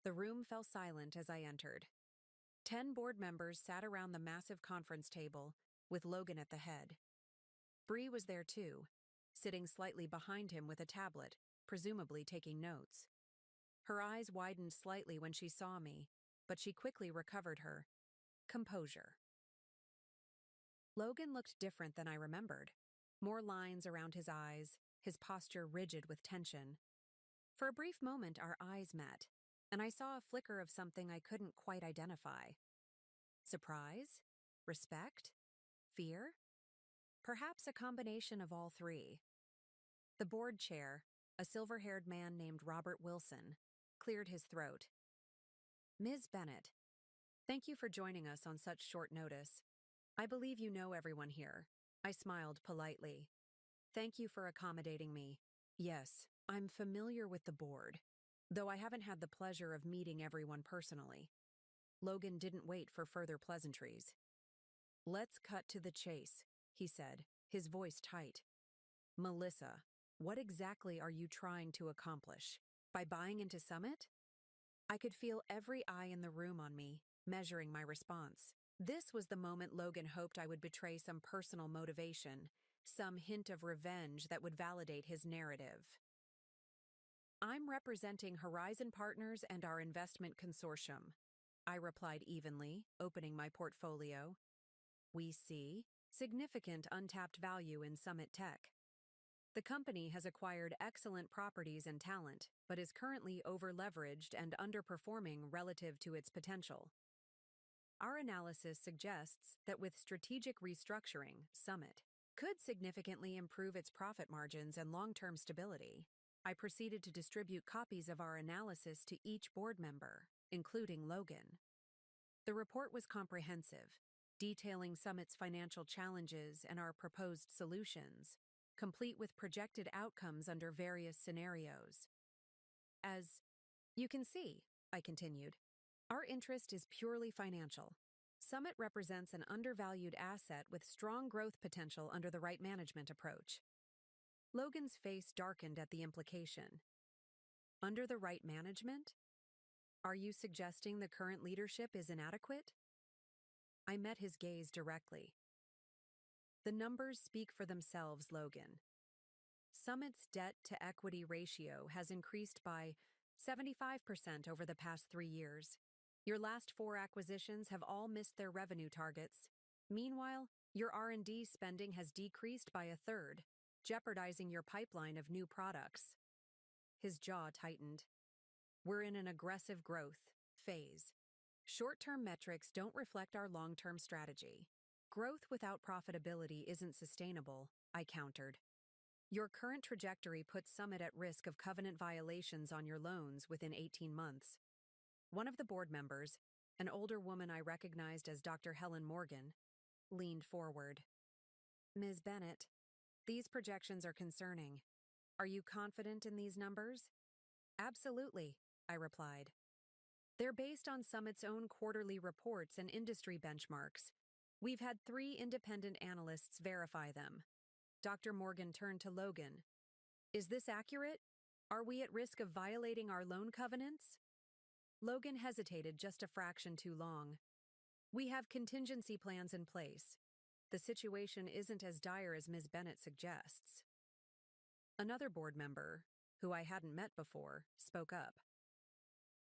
The room fell silent as I entered. 10 board members sat around the massive conference table, with Logan at the head. Bree was there too, sitting slightly behind him with a tablet, presumably taking notes. Her eyes widened slightly when she saw me, but she quickly recovered her composure. Logan looked different than I remembered. More lines around his eyes, his posture rigid with tension. For a brief moment, our eyes met, and I saw a flicker of something I couldn't quite identify. Surprise? Respect? Fear? Perhaps a combination of all three. The board chair, a silver-haired man named Robert Wilson, cleared his throat. Ms. Bennett, thank you for joining us on such short notice. I believe you know everyone here. I smiled politely. Thank you for accommodating me. Yes, I'm familiar with the board, though I haven't had the pleasure of meeting everyone personally. Logan didn't wait for further pleasantries. Let's cut to the chase, he said, his voice tight. Melissa, what exactly are you trying to accomplish? By buying into Summit? I could feel every eye in the room on me, measuring my response. This was the moment Logan hoped I would betray some personal motivation, some hint of revenge that would validate his narrative. I'm representing Horizon Partners and our investment consortium, I replied evenly, opening my portfolio. We see significant untapped value in Summit Tech. The company has acquired excellent properties and talent, but is currently over-leveraged and underperforming relative to its potential. Our analysis suggests that with strategic restructuring, Summit could significantly improve its profit margins and long-term stability. I proceeded to distribute copies of our analysis to each board member, including Logan. The report was comprehensive, detailing Summit's financial challenges and our proposed solutions, complete with projected outcomes under various scenarios. As you can see, I continued, our interest is purely financial. Summit represents an undervalued asset with strong growth potential under the right management approach. Logan's face darkened at the implication. Under the right management? Are you suggesting the current leadership is inadequate? I met his gaze directly. The numbers speak for themselves, Logan. Summit's debt-to-equity ratio has increased by 75% over the past 3 years. Your last 4 acquisitions have all missed their revenue targets. Meanwhile, your R&D spending has decreased by 1/3, jeopardizing your pipeline of new products. His jaw tightened. We're in an aggressive growth phase. Short-term metrics don't reflect our long-term strategy. Growth without profitability isn't sustainable, I countered. Your current trajectory puts Summit at risk of covenant violations on your loans within 18 months. One of the board members, an older woman I recognized as Dr. Helen Morgan, leaned forward. Ms. Bennett, these projections are concerning. Are you confident in these numbers? Absolutely, I replied. They're based on Summit's own quarterly reports and industry benchmarks. We've had 3 independent analysts verify them. Dr. Morgan turned to Logan. Is this accurate? Are we at risk of violating our loan covenants? Logan hesitated just a fraction too long. We have contingency plans in place. The situation isn't as dire as Ms. Bennett suggests. Another board member, who I hadn't met before, spoke up.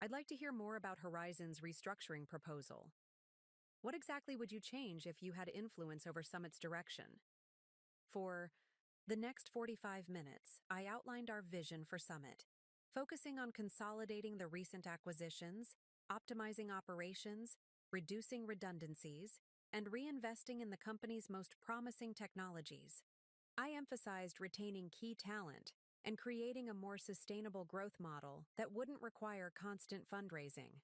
I'd like to hear more about Horizon's restructuring proposal. What exactly would you change if you had influence over Summit's direction? For the next 45 minutes, I outlined our vision for Summit, focusing on consolidating the recent acquisitions, optimizing operations, reducing redundancies, and reinvesting in the company's most promising technologies. I emphasized retaining key talent and creating a more sustainable growth model that wouldn't require constant fundraising.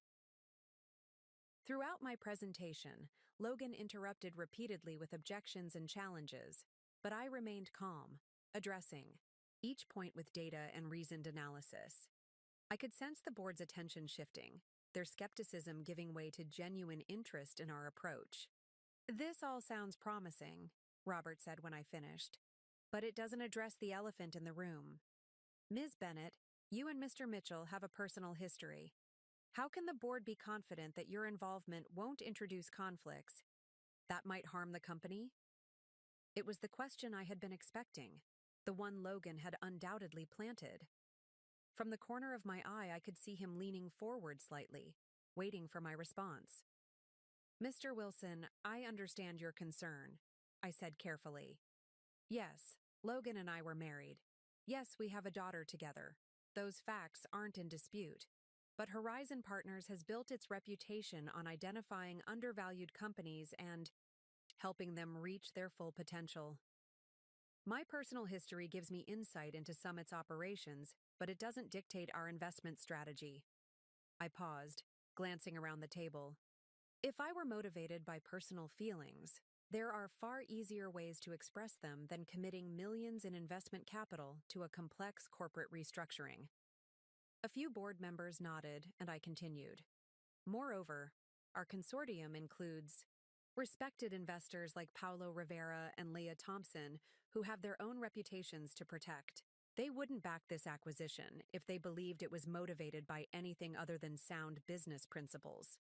Throughout my presentation, Logan interrupted repeatedly with objections and challenges, but I remained calm, addressing each point with data and reasoned analysis. I could sense the board's attention shifting, their skepticism giving way to genuine interest in our approach. This all sounds promising, Robert said when I finished, but it doesn't address the elephant in the room. Ms. Bennett, you and Mr. Mitchell have a personal history. How can the board be confident that your involvement won't introduce conflicts that might harm the company? It was the question I had been expecting, the one Logan had undoubtedly planted. From the corner of my eye, I could see him leaning forward slightly, waiting for my response. Mr. Wilson, I understand your concern, I said carefully. Yes, Logan and I were married. Yes, we have a daughter together. Those facts aren't in dispute. But Horizon Partners has built its reputation on identifying undervalued companies and helping them reach their full potential. My personal history gives me insight into Summit's operations, but it doesn't dictate our investment strategy. I paused, glancing around the table. If I were motivated by personal feelings, there are far easier ways to express them than committing millions in investment capital to a complex corporate restructuring. A few board members nodded, and I continued. Moreover, our consortium includes respected investors like Paulo Rivera and Leah Thompson, who have their own reputations to protect. They wouldn't back this acquisition if they believed it was motivated by anything other than sound business principles.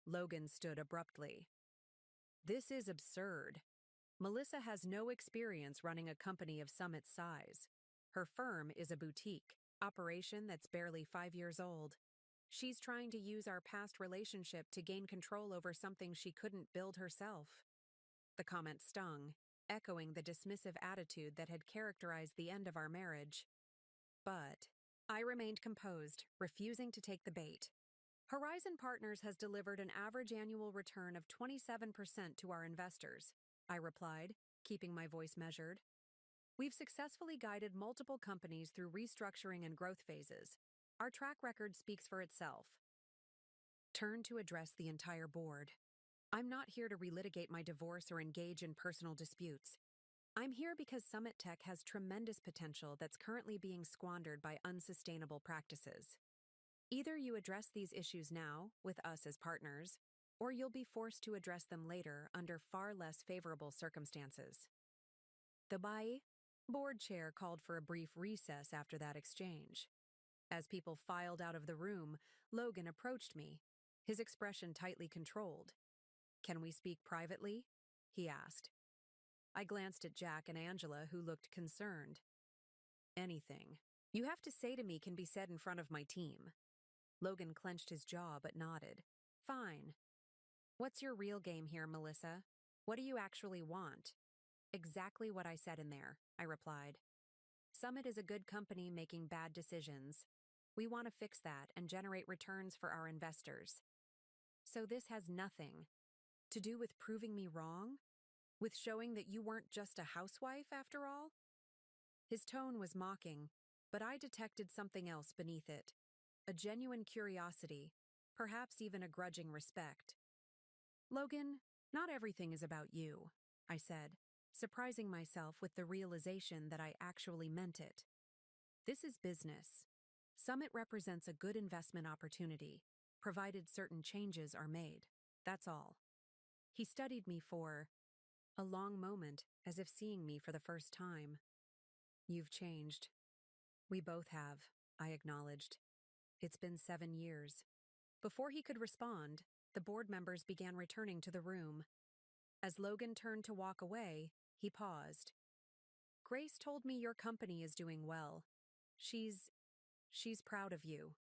Logan stood abruptly. This is absurd. Melissa has no experience running a company of Summit's size. Her firm is a boutique operation that's barely 5 years old. She's trying to use our past relationship to gain control over something she couldn't build herself. The comment stung, echoing the dismissive attitude that had characterized the end of our marriage. But I remained composed, refusing to take the bait. Horizon Partners has delivered an average annual return of 27% to our investors, I replied, keeping my voice measured. We've successfully guided multiple companies through restructuring and growth phases. Our track record speaks for itself. Turn to address the entire board. I'm not here to relitigate my divorce or engage in personal disputes. I'm here because Summit Tech has tremendous potential that's currently being squandered by unsustainable practices. Either you address these issues now, with us as partners, or you'll be forced to address them later under far less favorable circumstances. The board chair called for a brief recess after that exchange. As people filed out of the room, Logan approached me, his expression tightly controlled. "Can we speak privately?" he asked. I glanced at Jack and Angela, who looked concerned. "Anything you have to say to me can be said in front of my team." Logan clenched his jaw but nodded. "Fine. What's your real game here, Melissa? What do you actually want?" "Exactly what I said in there," I replied. "Summit is a good company making bad decisions. We want to fix that and generate returns for our investors. So this has nothing to do with proving me wrong? With showing that you weren't just a housewife after all?" His tone was mocking, but I detected something else beneath it. A genuine curiosity, perhaps even a grudging respect. "Logan, not everything is about you," I said, surprising myself with the realization that I actually meant it. "This is business. Summit represents a good investment opportunity, provided certain changes are made. That's all." He studied me for a long moment, as if seeing me for the first time. "You've changed." "We both have," I acknowledged. "It's been 7 years. Before he could respond, the board members began returning to the room. As Logan turned to walk away, he paused. "Grace told me your company is doing well. She's proud of you."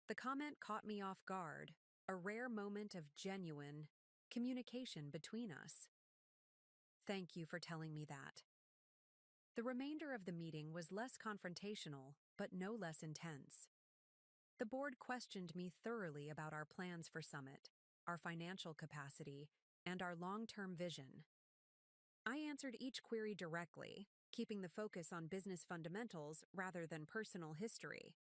The comment caught me off guard, a rare moment of genuine communication between us. "Thank you for telling me that." The remainder of the meeting was less confrontational, but no less intense. The board questioned me thoroughly about our plans for Summit, our financial capacity, and our long-term vision. I answered each query directly, keeping the focus on business fundamentals rather than personal history.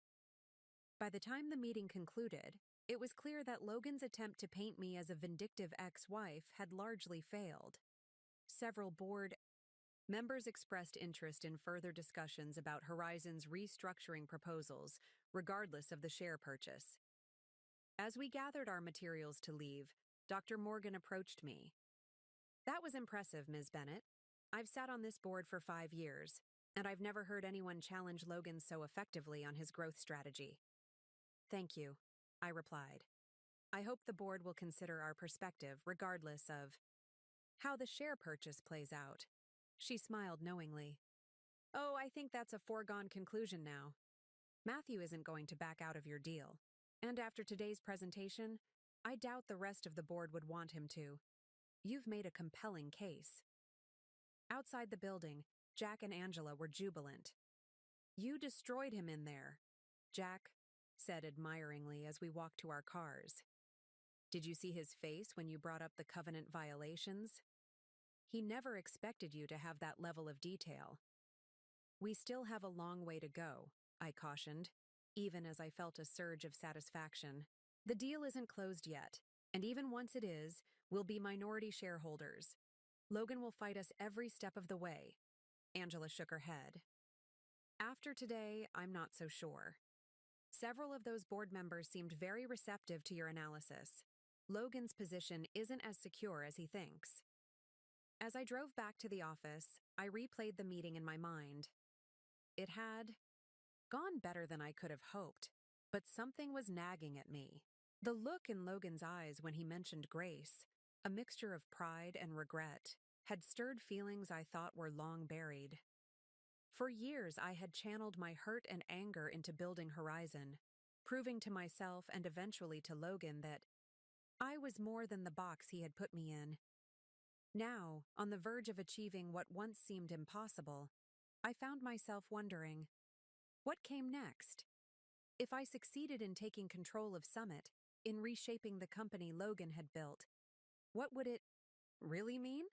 By the time the meeting concluded, it was clear that Logan's attempt to paint me as a vindictive ex-wife had largely failed. Several board members expressed interest in further discussions about Horizon's restructuring proposals, regardless of the share purchase. As we gathered our materials to leave, Dr. Morgan approached me. "That was impressive, Ms. Bennett. I've sat on this board for 5 years, and I've never heard anyone challenge Logan so effectively on his growth strategy." "Thank you," I replied. "I hope the board will consider our perspective regardless of how the share purchase plays out." She smiled knowingly. "Oh, I think that's a foregone conclusion now. Matthew isn't going to back out of your deal. And after today's presentation, I doubt the rest of the board would want him to. You've made a compelling case." Outside the building, Jack and Angela were jubilant. "You destroyed him in there. Jack said admiringly as we walked to our cars. Did you see his face when you brought up the covenant violations? He never expected you to have that level of detail. We still have a long way to go, I cautioned, even as I felt a surge of satisfaction. The deal isn't closed yet, and even once it is, we'll be minority shareholders. Logan will fight us every step of the way. Angela shook her head. After today, I'm not so sure. Several of those board members seemed very receptive to your analysis. Logan's position isn't as secure as he thinks. As I drove back to the office, I replayed the meeting in my mind. It had gone better than I could have hoped, but something was nagging at me. The look in Logan's eyes when he mentioned Grace, a mixture of pride and regret, had stirred feelings I thought were long buried. For years, I had channeled my hurt and anger into building Horizon, proving to myself and eventually to Logan that I was more than the box he had put me in. Now, on the verge of achieving what once seemed impossible, I found myself wondering, what came next? If I succeeded in taking control of Summit, in reshaping the company Logan had built, what would it really mean?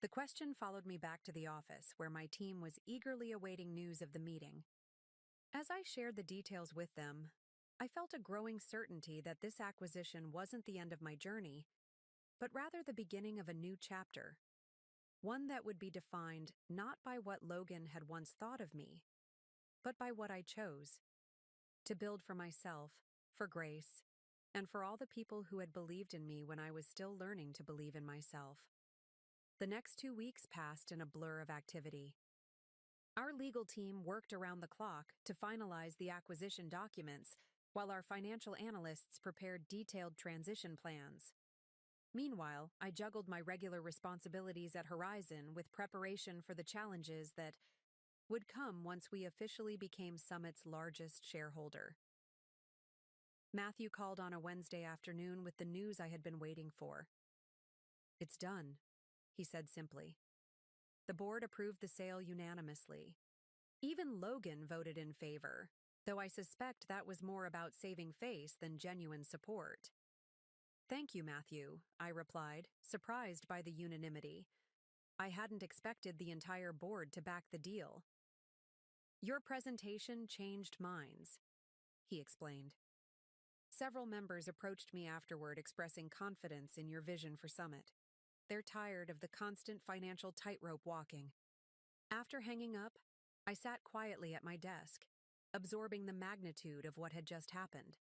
The question followed me back to the office, where my team was eagerly awaiting news of the meeting. As I shared the details with them, I felt a growing certainty that this acquisition wasn't the end of my journey, but rather the beginning of a new chapter, one that would be defined not by what Logan had once thought of me, but by what I chose to build for myself, for Grace, and for all the people who had believed in me when I was still learning to believe in myself. The next 2 weeks passed in a blur of activity. Our legal team worked around the clock to finalize the acquisition documents, while our financial analysts prepared detailed transition plans. Meanwhile, I juggled my regular responsibilities at Horizon with preparation for the challenges that would come once we officially became Summit's largest shareholder. Matthew called on a Wednesday afternoon with the news I had been waiting for. It's done, he said simply. The board approved the sale unanimously. Even Logan voted in favor, though I suspect that was more about saving face than genuine support. Thank you, Matthew, I replied, surprised by the unanimity. I hadn't expected the entire board to back the deal. Your presentation changed minds, he explained. Several members approached me afterward expressing confidence in your vision for Summit. They're tired of the constant financial tightrope walking. After hanging up, I sat quietly at my desk, absorbing the magnitude of what had just happened.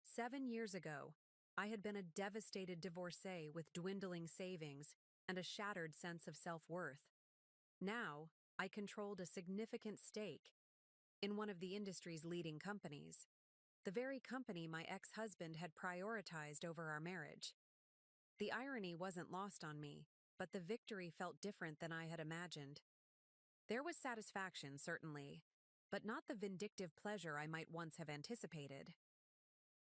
7 years ago, I had been a devastated divorcee with dwindling savings and a shattered sense of self-worth. Now, I controlled a significant stake in one of the industry's leading companies, the very company my ex-husband had prioritized over our marriage. The irony wasn't lost on me, but the victory felt different than I had imagined. There was satisfaction, certainly, but not the vindictive pleasure I might once have anticipated.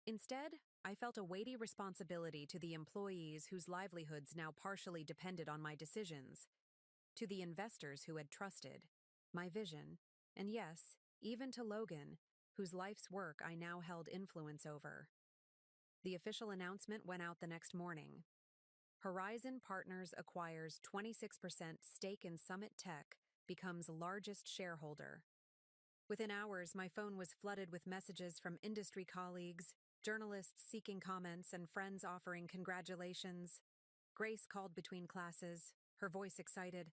Instead, I felt a weighty responsibility to the employees whose livelihoods now partially depended on my decisions, to the investors who had trusted my vision, and yes, even to Logan, whose life's work I now held influence over. The official announcement went out the next morning. Horizon Partners acquires 26% stake in Summit Tech, becomes largest shareholder. Within hours, my phone was flooded with messages from industry colleagues, journalists seeking comments, and friends offering congratulations. Grace called between classes, her voice excited.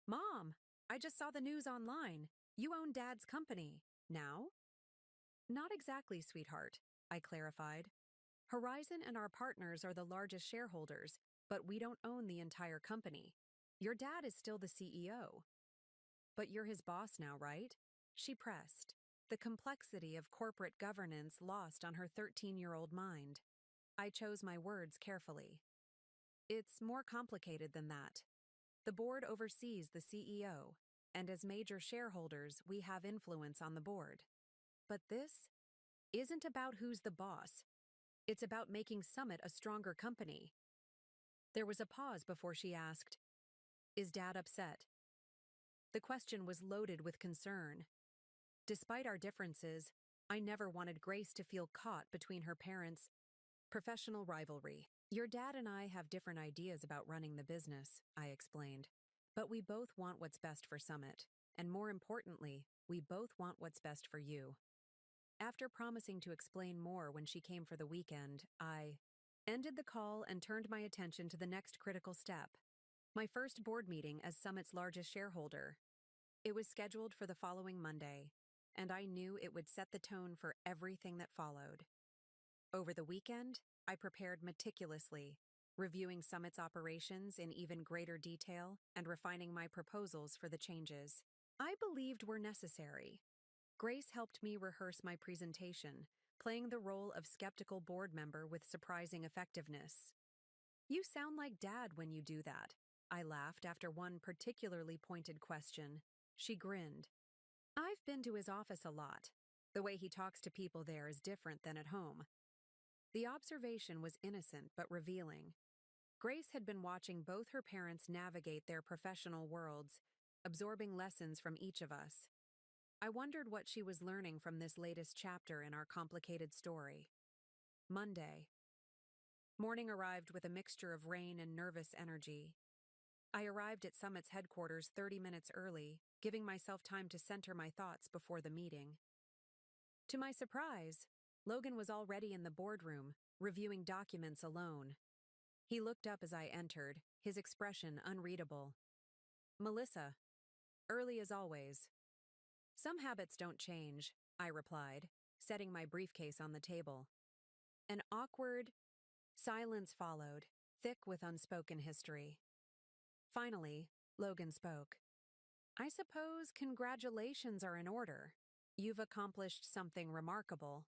Mom, I just saw the news online. You own Dad's company. Now? Not exactly, sweetheart, I clarified. Horizon and our partners are the largest shareholders, but we don't own the entire company. Your dad is still the CEO. But you're his boss now, right? She pressed, the complexity of corporate governance lost on her 13-year-old mind. I chose my words carefully. It's more complicated than that. The board oversees the CEO, and as major shareholders, we have influence on the board. But this isn't about who's the boss. It's about making Summit a stronger company. There was a pause before she asked, Is Dad upset? The question was loaded with concern. Despite our differences, I never wanted Grace to feel caught between her parents' professional rivalry. Your dad and I have different ideas about running the business, I explained. But we both want what's best for Summit. And more importantly, we both want what's best for you. After promising to explain more when she came for the weekend, I ended the call and turned my attention to the next critical step. My first board meeting as Summit's largest shareholder. It was scheduled for the following Monday, and I knew it would set the tone for everything that followed. Over the weekend, I prepared meticulously, reviewing Summit's operations in even greater detail and refining my proposals for the changes I believed were necessary. Grace helped me rehearse my presentation, playing the role of skeptical board member with surprising effectiveness. You sound like Dad when you do that, I laughed after one particularly pointed question. She grinned. I've been to his office a lot. The way he talks to people there is different than at home. The observation was innocent but revealing. Grace had been watching both her parents navigate their professional worlds, absorbing lessons from each of us. I wondered what she was learning from this latest chapter in our complicated story. Monday. Morning arrived with a mixture of rain and nervous energy. I arrived at Summit's headquarters 30 minutes early, giving myself time to center my thoughts before the meeting. To my surprise, Logan was already in the boardroom, reviewing documents alone. He looked up as I entered, his expression unreadable. Melissa, early as always. Some habits don't change, I replied, setting my briefcase on the table. An awkward silence followed, thick with unspoken history. Finally, Logan spoke. I suppose congratulations are in order. You've accomplished something remarkable.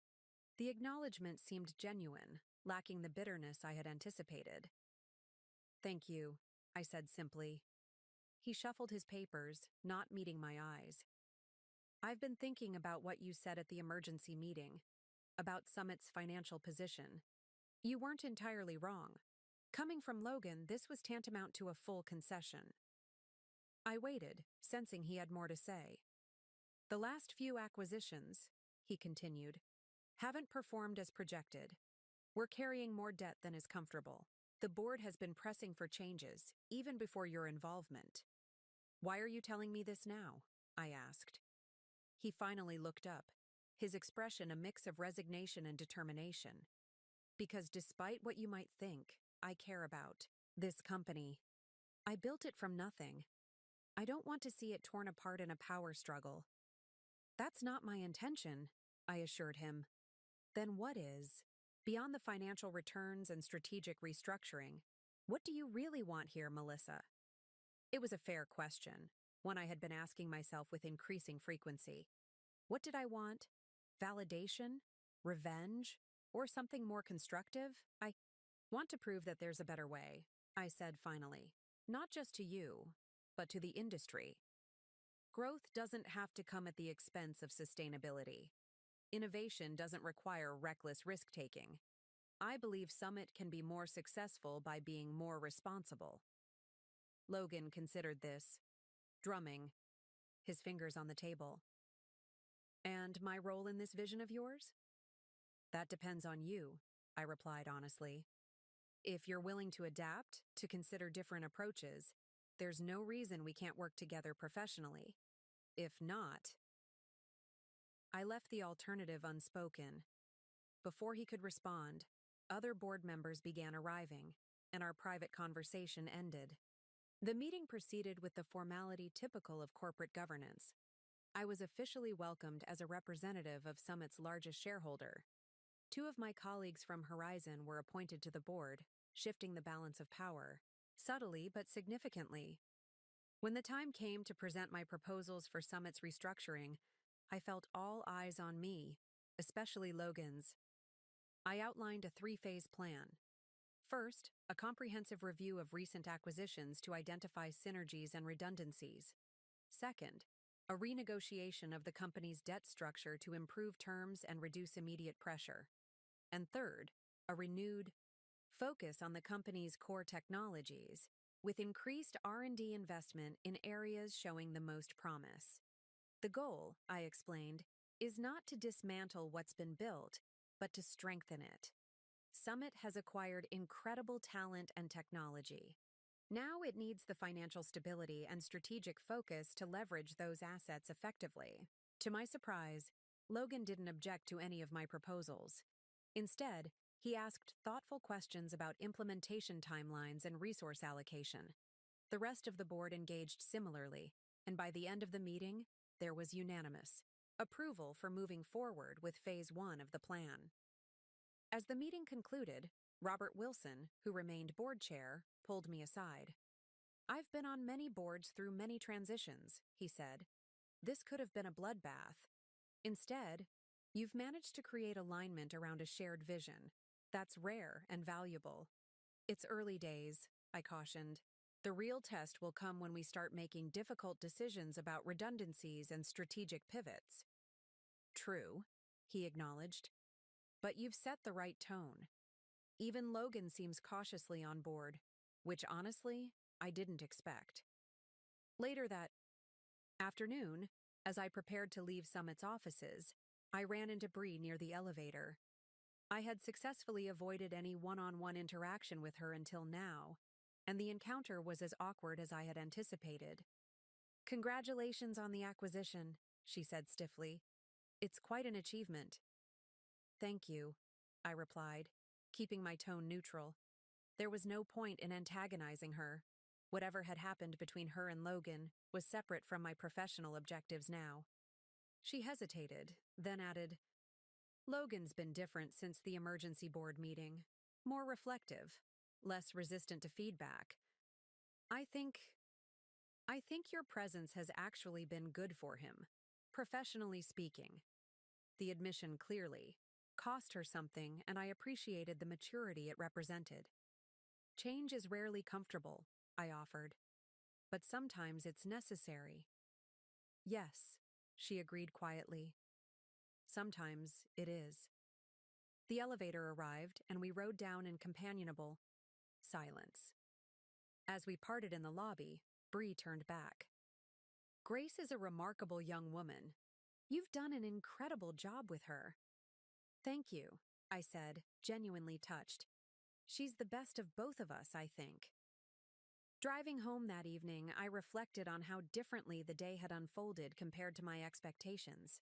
The acknowledgement seemed genuine, lacking the bitterness I had anticipated. Thank you, I said simply. He shuffled his papers, not meeting my eyes. I've been thinking about what you said at the emergency meeting, about Summit's financial position. You weren't entirely wrong. Coming from Logan, this was tantamount to a full concession. I waited, sensing he had more to say. The last few acquisitions, he continued, haven't performed as projected. We're carrying more debt than is comfortable. The board has been pressing for changes, even before your involvement. Why are you telling me this now? I asked. He finally looked up, his expression a mix of resignation and determination. Because despite what you might think, I care about this company. I built it from nothing. I don't want to see it torn apart in a power struggle. That's not my intention, I assured him. Then what is? Beyond the financial returns and strategic restructuring, what do you really want here, Melissa? It was a fair question, one I had been asking myself with increasing frequency. What did I want? Validation? Revenge? Or something more constructive? I want to prove that there's a better way, I said finally. Not just to you, but to the industry. Growth doesn't have to come at the expense of sustainability. Innovation doesn't require reckless risk-taking. I believe Summit can be more successful by being more responsible. Logan considered this, drumming, his fingers on the table. And my role in this vision of yours? That depends on you, I replied honestly. If you're willing to adapt, to consider different approaches, there's no reason we can't work together professionally. If not, I left the alternative unspoken. Before he could respond, other board members began arriving, and our private conversation ended. The meeting proceeded with the formality typical of corporate governance. I was officially welcomed as a representative of Summit's largest shareholder. Two of my colleagues from Horizon were appointed to the board, shifting the balance of power, subtly but significantly. When the time came to present my proposals for Summit's restructuring, I felt all eyes on me, especially Logan's. I outlined a three-phase plan. First, a comprehensive review of recent acquisitions to identify synergies and redundancies. Second, a renegotiation of the company's debt structure to improve terms and reduce immediate pressure. And third, a renewed focus on the company's core technologies, with increased R&D investment in areas showing the most promise. The goal, I explained, is not to dismantle what's been built, but to strengthen it. Summit has acquired incredible talent and technology. Now it needs the financial stability and strategic focus to leverage those assets effectively. To my surprise, Logan didn't object to any of my proposals. Instead, he asked thoughtful questions about implementation timelines and resource allocation. The rest of the board engaged similarly, and by the end of the meeting, there was unanimous approval for moving forward with Phase 1 of the plan. As the meeting concluded, Robert Wilson, who remained board chair, pulled me aside. "I've been on many boards through many transitions," he said. "This could have been a bloodbath. Instead, you've managed to create alignment around a shared vision. That's rare and valuable." "It's early days," I cautioned. "The real test will come when we start making difficult decisions about redundancies and strategic pivots." "True," he acknowledged. "But you've set the right tone. Even Logan seems cautiously on board, which honestly, I didn't expect." Later that afternoon, as I prepared to leave Summit's offices, I ran into Bree near the elevator. I had successfully avoided any one-on-one interaction with her until now, and the encounter was as awkward as I had anticipated. "Congratulations on the acquisition," she said stiffly. "It's quite an achievement." "Thank you," I replied, keeping my tone neutral. There was no point in antagonizing her. Whatever had happened between her and Logan was separate from my professional objectives now. She hesitated, then added, "Logan's been different since the emergency board meeting. More reflective, less resistant to feedback. I think your presence has actually been good for him, professionally speaking." The admission clearly cost her something, and I appreciated the maturity it represented. "Change is rarely comfortable," I offered, "but sometimes it's necessary." "Yes," she agreed quietly. "Sometimes it is." The elevator arrived, and we rode down in companionable silence. As we parted in the lobby, Bree turned back. "Grace is a remarkable young woman. You've done an incredible job with her." "Thank you," I said, genuinely touched. "She's the best of both of us, I think." Driving home that evening, I reflected on how differently the day had unfolded compared to my expectations.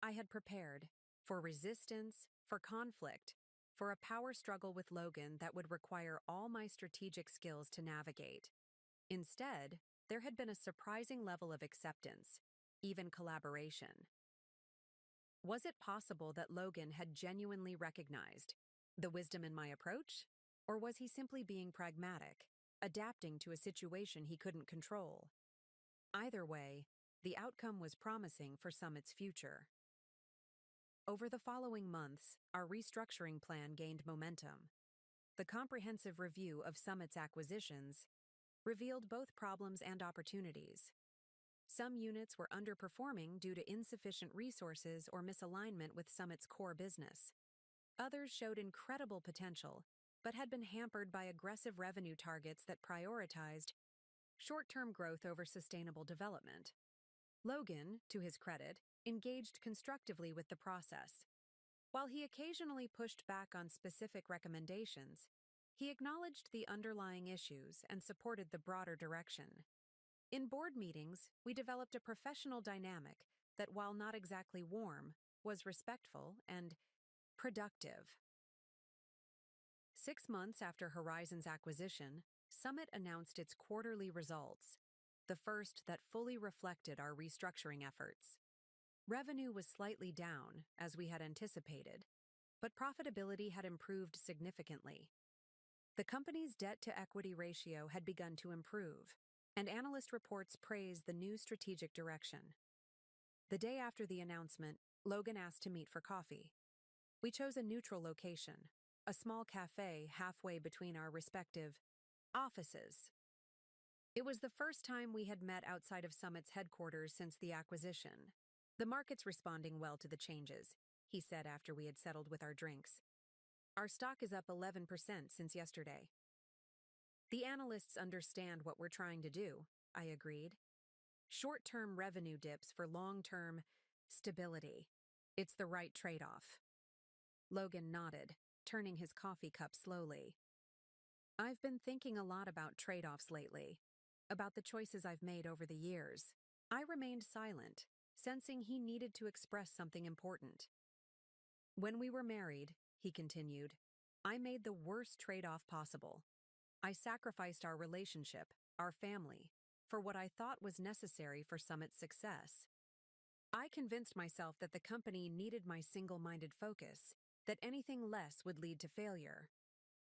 I had prepared for resistance, for conflict, for a power struggle with Logan that would require all my strategic skills to navigate. Instead, there had been a surprising level of acceptance, even collaboration. Was it possible that Logan had genuinely recognized the wisdom in my approach? Or was he simply being pragmatic, adapting to a situation he couldn't control? Either way, the outcome was promising for Summit's future. Over the following months, our restructuring plan gained momentum. The comprehensive review of Summit's acquisitions revealed both problems and opportunities. Some units were underperforming due to insufficient resources or misalignment with Summit's core business. Others showed incredible potential, but had been hampered by aggressive revenue targets that prioritized short-term growth over sustainable development. Logan, to his credit, engaged constructively with the process. While he occasionally pushed back on specific recommendations, he acknowledged the underlying issues and supported the broader direction. In board meetings, we developed a professional dynamic that, while not exactly warm, was respectful and productive. 6 months after Horizon's acquisition, Summit announced its quarterly results, the first that fully reflected our restructuring efforts. Revenue was slightly down, as we had anticipated, but profitability had improved significantly. The company's debt-to-equity ratio had begun to improve, and analyst reports praised the new strategic direction. The day after the announcement, Logan asked to meet for coffee. We chose a neutral location, a small cafe halfway between our respective offices. It was the first time we had met outside of Summit's headquarters since the acquisition. "The market's responding well to the changes," he said after we had settled with our drinks. "Our stock is up 11% since yesterday." "The analysts understand what we're trying to do," I agreed. "Short-term revenue dips for long-term stability." It's the right trade-off. Logan nodded, turning his coffee cup slowly. I've been thinking a lot about trade-offs lately, about the choices I've made over the years. I remained silent, sensing he needed to express something important. When we were married, he continued, I made the worst trade-off possible. I sacrificed our relationship, our family, for what I thought was necessary for Summit's success. I convinced myself that the company needed my single-minded focus, that anything less would lead to failure.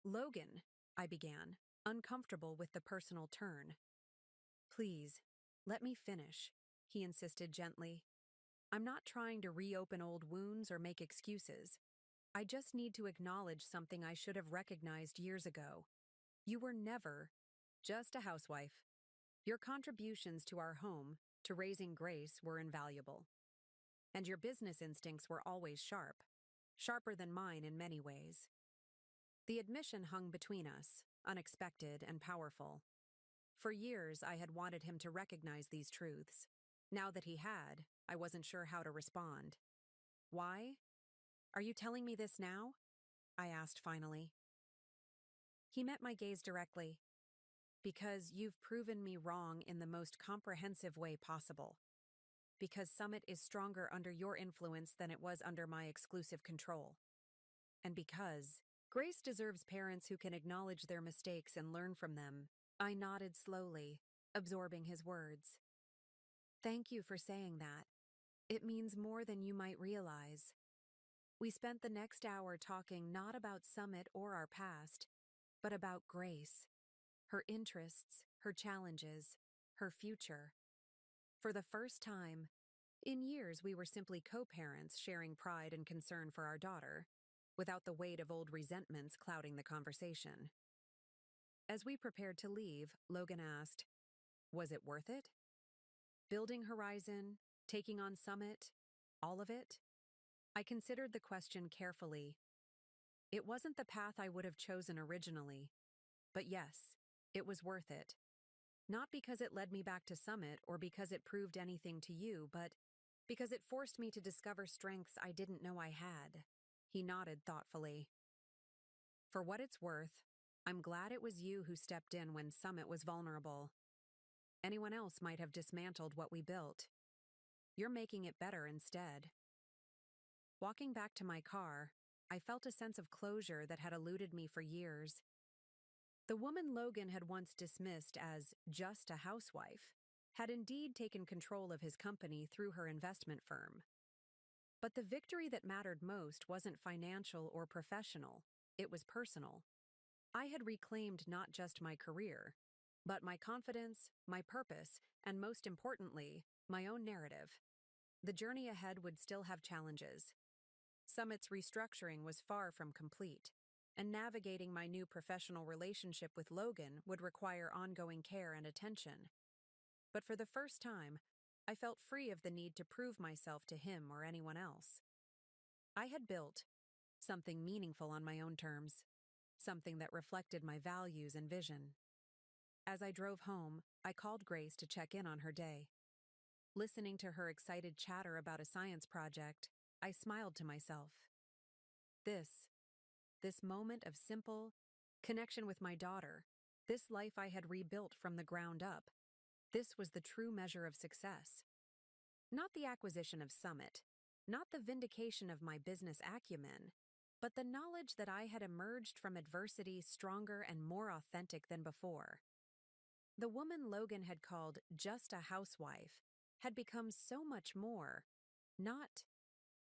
Logan, I began, uncomfortable with the personal turn. Please, let me finish, he insisted gently. I'm not trying to reopen old wounds or make excuses. I just need to acknowledge something I should have recognized years ago. You were never just a housewife. Your contributions to our home, to raising Grace, were invaluable. And your business instincts were always sharp, sharper than mine in many ways. The admission hung between us, unexpected and powerful. For years, I had wanted him to recognize these truths. Now that he had, I wasn't sure how to respond. Why? Are you telling me this now? I asked finally. He met my gaze directly. Because you've proven me wrong in the most comprehensive way possible. Because Summit is stronger under your influence than it was under my exclusive control. And because Grace deserves parents who can acknowledge their mistakes and learn from them. I nodded slowly, absorbing his words. Thank you for saying that. It means more than you might realize. We spent the next hour talking not about Summit or our past, but about Grace, her interests, her challenges, her future. For the first time, in years we were simply co-parents sharing pride and concern for our daughter, without the weight of old resentments clouding the conversation. As we prepared to leave, Logan asked, was it worth it? Building Horizon, taking on Summit, all of it? I considered the question carefully. It wasn't the path I would have chosen originally, but yes, it was worth it. Not because it led me back to Summit or because it proved anything to you, but because it forced me to discover strengths I didn't know I had. He nodded thoughtfully. For what it's worth, I'm glad it was you who stepped in when Summit was vulnerable. Anyone else might have dismantled what we built. You're making it better instead. Walking back to my car, I felt a sense of closure that had eluded me for years. The woman Logan had once dismissed as just a housewife had indeed taken control of his company through her investment firm. But the victory that mattered most wasn't financial or professional, it was personal. I had reclaimed not just my career, but my confidence, my purpose, and most importantly, my own narrative. The journey ahead would still have challenges. Summit's restructuring was far from complete, and navigating my new professional relationship with Logan would require ongoing care and attention. But for the first time, I felt free of the need to prove myself to him or anyone else. I had built something meaningful on my own terms, something that reflected my values and vision. As I drove home, I called Grace to check in on her day. Listening to her excited chatter about a science project, I smiled to myself. This moment of simple connection with my daughter, this life I had rebuilt from the ground up, this was the true measure of success. Not the acquisition of Summit, not the vindication of my business acumen, but the knowledge that I had emerged from adversity stronger and more authentic than before. The woman Logan had called just a housewife had become so much more, not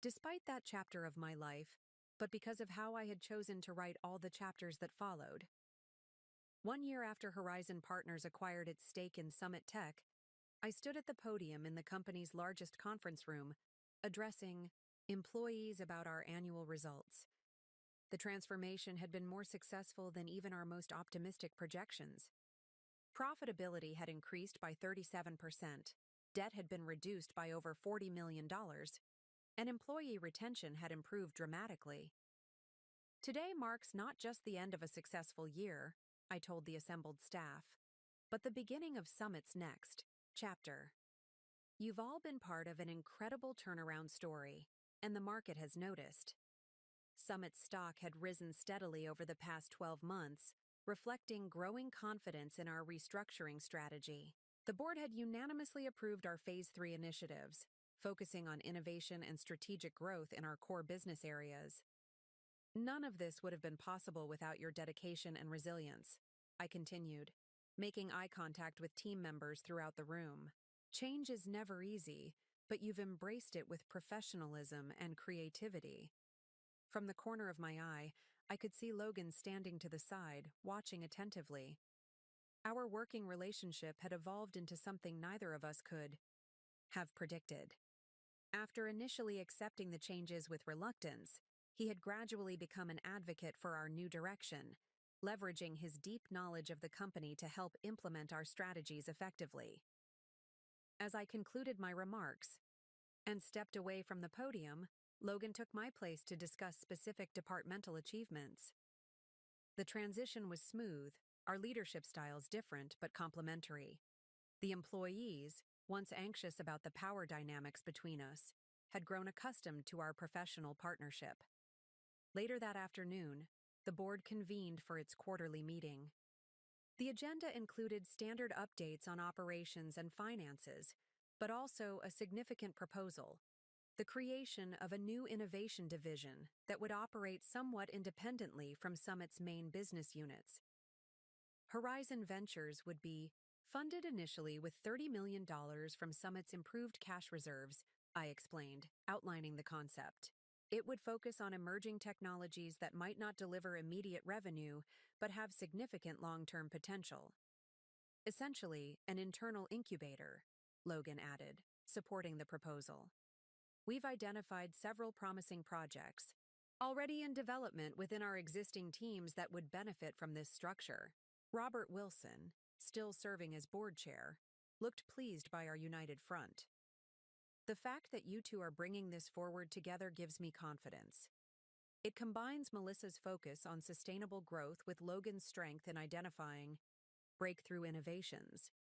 despite that chapter of my life, but because of how I had chosen to write all the chapters that followed. 1 year after Horizon Partners acquired its stake in Summit Tech, I stood at the podium in the company's largest conference room, addressing employees about our annual results. The transformation had been more successful than even our most optimistic projections. Profitability had increased by 37%, debt had been reduced by over $40 million, and employee retention had improved dramatically. Today marks not just the end of a successful year, I told the assembled staff, but the beginning of Summit's next chapter. You've all been part of an incredible turnaround story. and the market has noticed. Summit's stock had risen steadily over the past 12 months, reflecting growing confidence in our restructuring strategy. The board had unanimously approved our Phase 3 initiatives, focusing on innovation and strategic growth in our core business areas. None of this would have been possible without your dedication and resilience, I continued, making eye contact with team members throughout the room. Change is never easy, but you've embraced it with professionalism and creativity. From the corner of my eye, I could see Logan standing to the side, watching attentively. Our working relationship had evolved into something neither of us could have predicted. After initially accepting the changes with reluctance, he had gradually become an advocate for our new direction, leveraging his deep knowledge of the company to help implement our strategies effectively. As I concluded my remarks and stepped away from the podium, Logan took my place to discuss specific departmental achievements. The transition was smooth, our leadership styles different but complementary. The employees, once anxious about the power dynamics between us, had grown accustomed to our professional partnership. Later that afternoon, the board convened for its quarterly meeting. The agenda included standard updates on operations and finances, but also a significant proposal: the creation of a new innovation division that would operate somewhat independently from Summit's main business units. Horizon Ventures would be funded initially with $30 million from Summit's improved cash reserves, I explained, outlining the concept. It would focus on emerging technologies that might not deliver immediate revenue but have significant long-term potential. Essentially, an internal incubator, Logan added, supporting the proposal. We've identified several promising projects already in development within our existing teams that would benefit from this structure. Robert Wilson, still serving as board chair, looked pleased by our united front. The fact that you two are bringing this forward together gives me confidence. It combines Melissa's focus on sustainable growth with Logan's strength in identifying breakthrough innovations.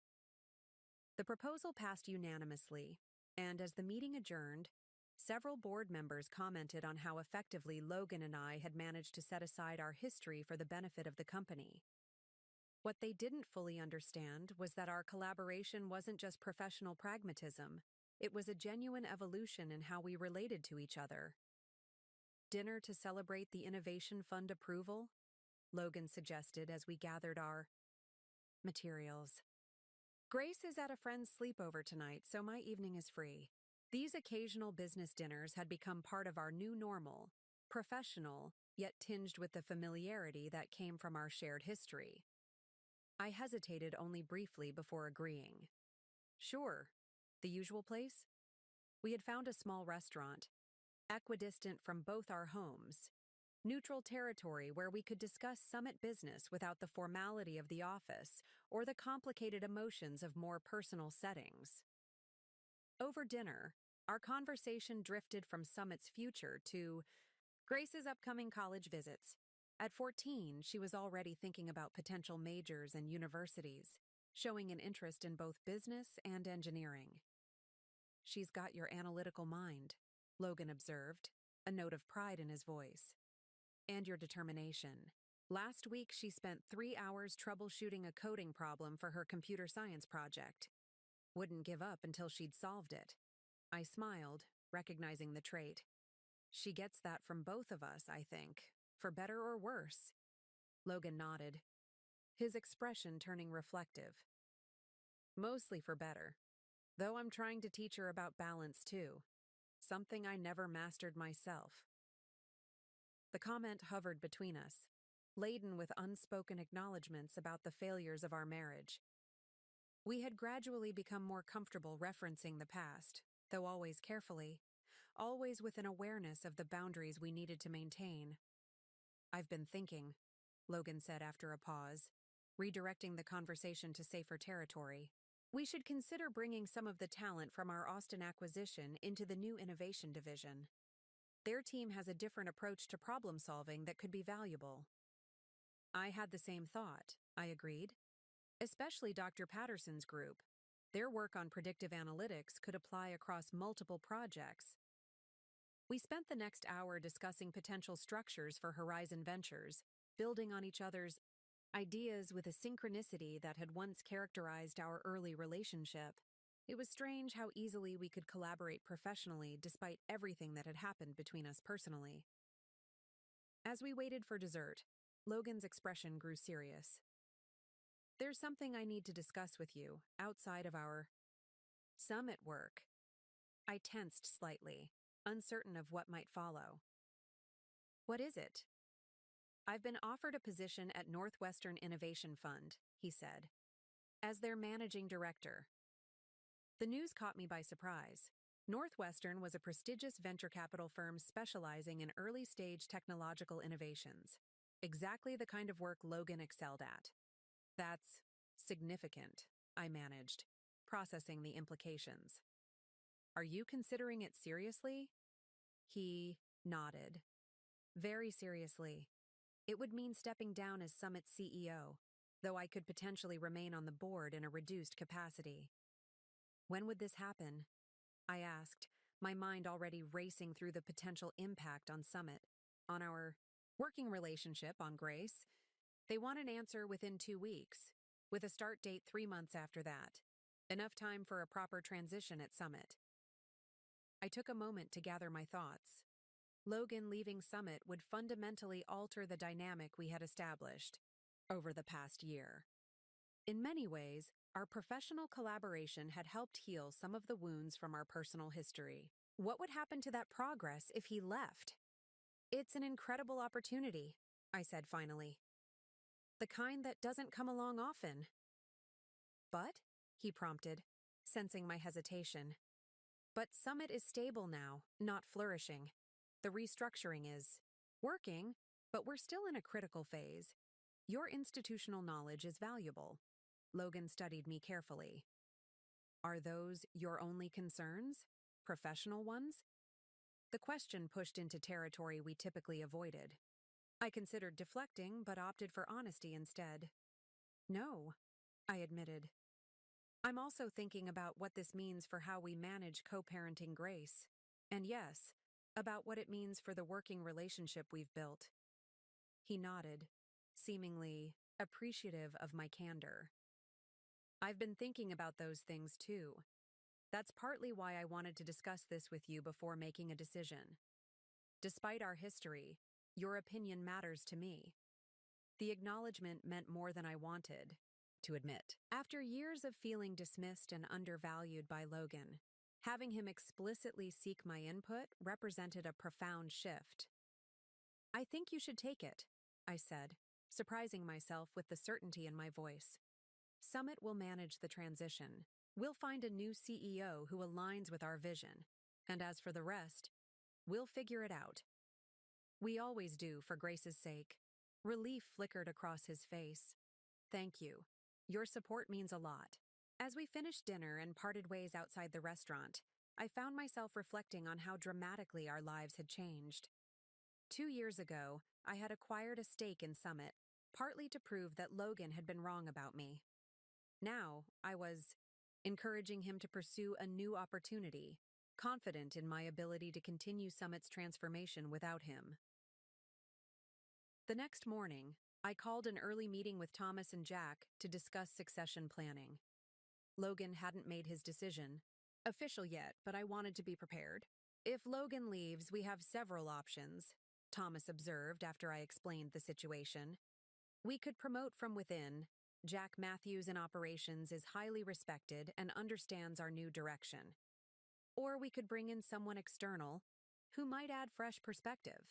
The proposal passed unanimously, and as the meeting adjourned, several board members commented on how effectively Logan and I had managed to set aside our history for the benefit of the company. What they didn't fully understand was that our collaboration wasn't just professional pragmatism, it was a genuine evolution in how we related to each other. Dinner to celebrate the Innovation Fund approval? Logan suggested as we gathered our materials. Grace is at a friend's sleepover tonight, so my evening is free. These occasional business dinners had become part of our new normal, professional, yet tinged with the familiarity that came from our shared history. I hesitated only briefly before agreeing. Sure. The usual place? We had found a small restaurant, equidistant from both our homes, neutral territory where we could discuss Summit business without the formality of the office or the complicated emotions of more personal settings. Over dinner, our conversation drifted from Summit's future to Grace's upcoming college visits. At 14, she was already thinking about potential majors and universities, showing an interest in both business and engineering. She's got your analytical mind, Logan observed, a note of pride in his voice. And your determination. Last week, she spent 3 hours troubleshooting a coding problem for her computer science project. Wouldn't give up until she'd solved it. I smiled, recognizing the trait. She gets that from both of us, I think, for better or worse. Logan nodded, his expression turning reflective. Mostly for better, though I'm trying to teach her about balance too, something I never mastered myself. The comment hovered between us, laden with unspoken acknowledgments about the failures of our marriage. We had gradually become more comfortable referencing the past, though always carefully, always with an awareness of the boundaries we needed to maintain. I've been thinking, Logan said after a pause, redirecting the conversation to safer territory. We should consider bringing some of the talent from our Austin acquisition into the new innovation division. Their team has a different approach to problem solving that could be valuable. I had the same thought, I agreed. Especially Dr. Patterson's group. Their work on predictive analytics could apply across multiple projects. We spent the next hour discussing potential structures for Horizon Ventures, building on each other's ideas with a synchronicity that had once characterized our early relationship. It was strange how easily we could collaborate professionally despite everything that had happened between us personally. As we waited for dessert, Logan's expression grew serious. "There's something I need to discuss with you, outside of our summit work." I tensed slightly, uncertain of what might follow. "What is it?" "I've been offered a position at Northwestern Innovation Fund," he said, "as their managing director." The news caught me by surprise. Northwestern was a prestigious venture capital firm specializing in early-stage technological innovations. Exactly the kind of work Logan excelled at. "That's significant," I managed, processing the implications. "Are you considering it seriously?" He nodded. "Very seriously. It would mean stepping down as Summit CEO, though I could potentially remain on the board in a reduced capacity." "When would this happen?" I asked, my mind already racing through the potential impact on Summit, on our working relationship, on Grace. "They want an answer within 2 weeks, with a start date 3 months after that. Enough time for a proper transition at Summit." I took a moment to gather my thoughts. Logan leaving Summit would fundamentally alter the dynamic we had established over the past year. In many ways, our professional collaboration had helped heal some of the wounds from our personal history. What would happen to that progress if he left? "It's an incredible opportunity," I said finally. "The kind that doesn't come along often." "But?" he prompted, sensing my hesitation. "But Summit is stable now, not flourishing. The restructuring is working, but we're still in a critical phase. Your institutional knowledge is valuable." Logan studied me carefully. "Are those your only concerns? Professional ones?" The question pushed into territory we typically avoided. I considered deflecting, but opted for honesty instead. "No," I admitted. "I'm also thinking about what this means for how we manage co-parenting Grace. And yes, about what it means for the working relationship we've built." He nodded, seemingly appreciative of my candor. "I've been thinking about those things too. That's partly why I wanted to discuss this with you before making a decision. Despite our history, your opinion matters to me." The acknowledgement meant more than I wanted to admit. After years of feeling dismissed and undervalued by Logan, having him explicitly seek my input represented a profound shift. "I think you should take it," I said, surprising myself with the certainty in my voice. "Summit will manage the transition. We'll find a new CEO who aligns with our vision. And as for the rest, we'll figure it out." "We always do, for Grace's sake." Relief flickered across his face. "Thank you. Your support means a lot." As we finished dinner and parted ways outside the restaurant, I found myself reflecting on how dramatically our lives had changed. 2 years ago, I had acquired a stake in Summit, partly to prove that Logan had been wrong about me. Now, I was encouraging him to pursue a new opportunity, confident in my ability to continue Summit's transformation without him. The next morning, I called an early meeting with Thomas and Jack to discuss succession planning. Logan hadn't made his decision official yet, but I wanted to be prepared. "If Logan leaves, we have several options," Thomas observed after I explained the situation. "We could promote from within. Jack Matthews in operations is highly respected and understands our new direction. Or we could bring in someone external who might add fresh perspective."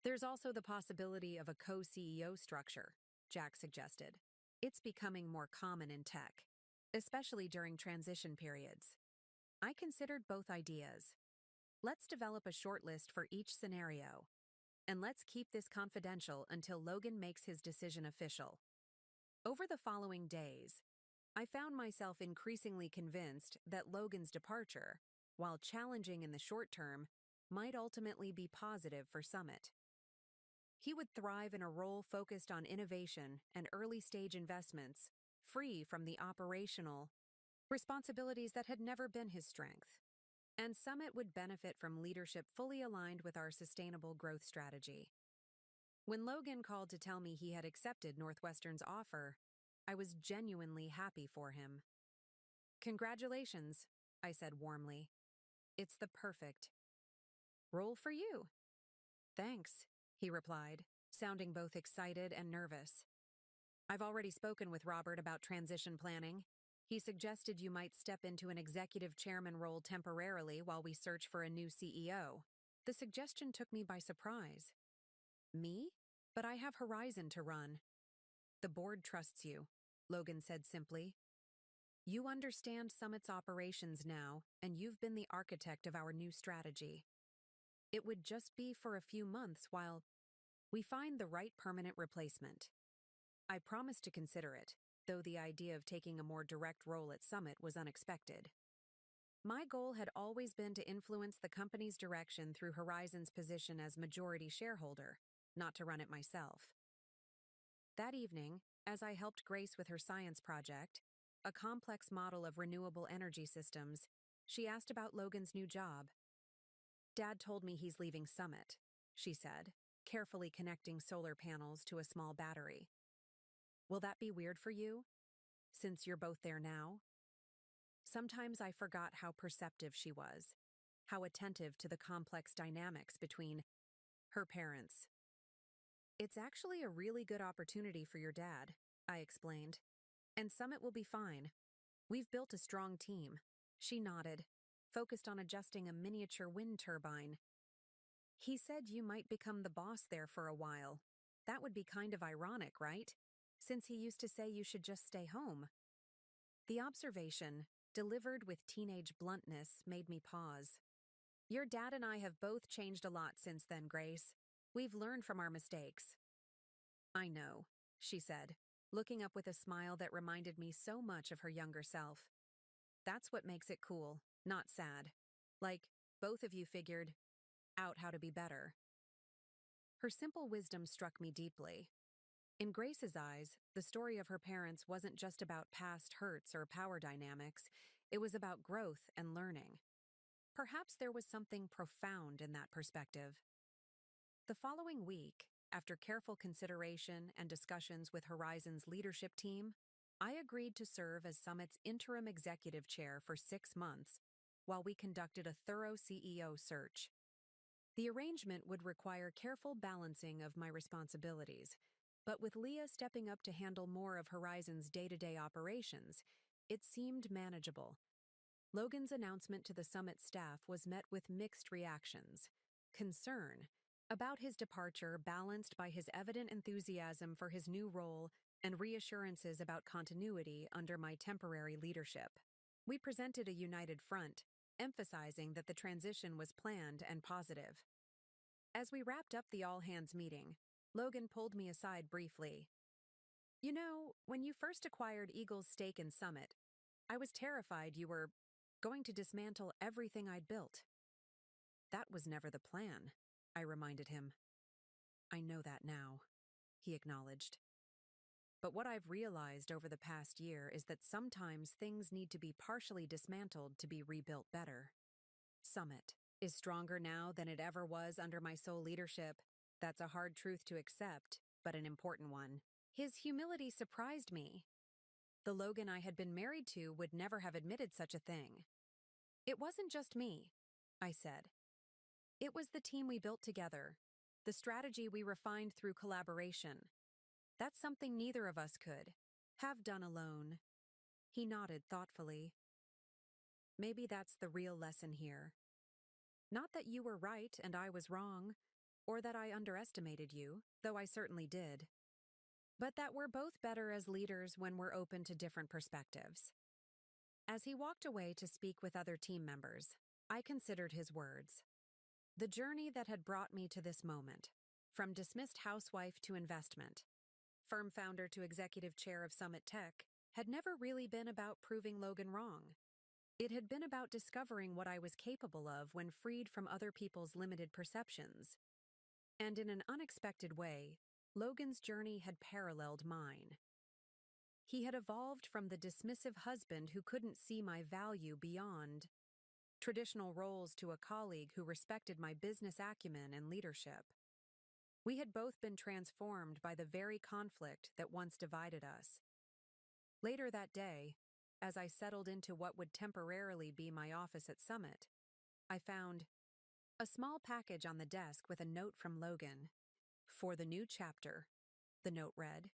"There's also the possibility of a co-CEO structure," Jack suggested. "It's becoming more common in tech, especially during transition periods." I considered both ideas. "Let's develop a shortlist for each scenario, and let's keep this confidential until Logan makes his decision official." Over the following days, I found myself increasingly convinced that Logan's departure, while challenging in the short term, might ultimately be positive for Summit. He would thrive in a role focused on innovation and early-stage investments, free from the operational responsibilities that had never been his strength. and Summit would benefit from leadership fully aligned with our sustainable growth strategy. When Logan called to tell me he had accepted Northwestern's offer, I was genuinely happy for him. "Congratulations," I said warmly. "It's the perfect role for you." "Thanks," he replied, sounding both excited and nervous. "I've already spoken with Robert about transition planning. He suggested you might step into an executive chairman role temporarily while we search for a new CEO. The suggestion took me by surprise. Me? But I have Horizon to run." "The board trusts you," Logan said simply. "You understand Summit's operations now, and you've been the architect of our new strategy. It would just be for a few months while we find the right permanent replacement." I promised to consider it, though the idea of taking a more direct role at Summit was unexpected. My goal had always been to influence the company's direction through Horizon's position as majority shareholder, not to run it myself. That evening, as I helped Grace with her science project, a complex model of renewable energy systems, she asked about Logan's new job. "Dad told me he's leaving Summit," she said, carefully connecting solar panels to a small battery. "Will that be weird for you, since you're both there now?" Sometimes I forgot how perceptive she was, how attentive to the complex dynamics between her parents. "It's actually a really good opportunity for your dad," I explained. "And Summit will be fine. We've built a strong team." She nodded, focused on adjusting a miniature wind turbine. "He said you might become the boss there for a while. That would be kind of ironic, right? Since he used to say you should just stay home." The observation, delivered with teenage bluntness, made me pause. "Your dad and I have both changed a lot since then, Grace. We've learned from our mistakes." "I know," she said, looking up with a smile that reminded me so much of her younger self. "That's what makes it cool, not sad. Like, both of you figured out how to be better." Her simple wisdom struck me deeply. In Grace's eyes, the story of her parents wasn't just about past hurts or power dynamics, it was about growth and learning. Perhaps there was something profound in that perspective. The following week, after careful consideration and discussions with Horizon's leadership team, I agreed to serve as Summit's interim executive chair for 6 months while we conducted a thorough CEO search. The arrangement would require careful balancing of my responsibilities, but with Leah stepping up to handle more of Horizon's day-to-day operations, it seemed manageable. Logan's announcement to the Summit staff was met with mixed reactions. Concern about his departure balanced by his evident enthusiasm for his new role and reassurances about continuity under my temporary leadership. We presented a united front, emphasizing that the transition was planned and positive. As we wrapped up the all-hands meeting, Logan pulled me aside briefly. "You know, when you first acquired Eagle's stake in Summit, I was terrified you were going to dismantle everything I'd built." "That was never the plan," I reminded him. "I know that now," he acknowledged. "But what I've realized over the past year is that sometimes things need to be partially dismantled to be rebuilt better. Summit is stronger now than it ever was under my sole leadership. That's a hard truth to accept, but an important one." His humility surprised me. The Logan I had been married to would never have admitted such a thing. "It wasn't just me," I said. "It was the team we built together, the strategy we refined through collaboration. That's something neither of us could have done alone." He nodded thoughtfully. "Maybe that's the real lesson here. Not that you were right and I was wrong, or that I underestimated you, though I certainly did. But that we're both better as leaders when we're open to different perspectives." As he walked away to speak with other team members, I considered his words. The journey that had brought me to this moment, from dismissed housewife to investment, firm founder to executive chair of Summit Tech, had never really been about proving Logan wrong. It had been about discovering what I was capable of when freed from other people's limited perceptions. And in an unexpected way, Logan's journey had paralleled mine. He had evolved from the dismissive husband who couldn't see my value beyond traditional roles to a colleague who respected my business acumen and leadership. We had both been transformed by the very conflict that once divided us. Later that day, as I settled into what would temporarily be my office at Summit, I found a small package on the desk with a note from Logan. For the new chapter, the note read.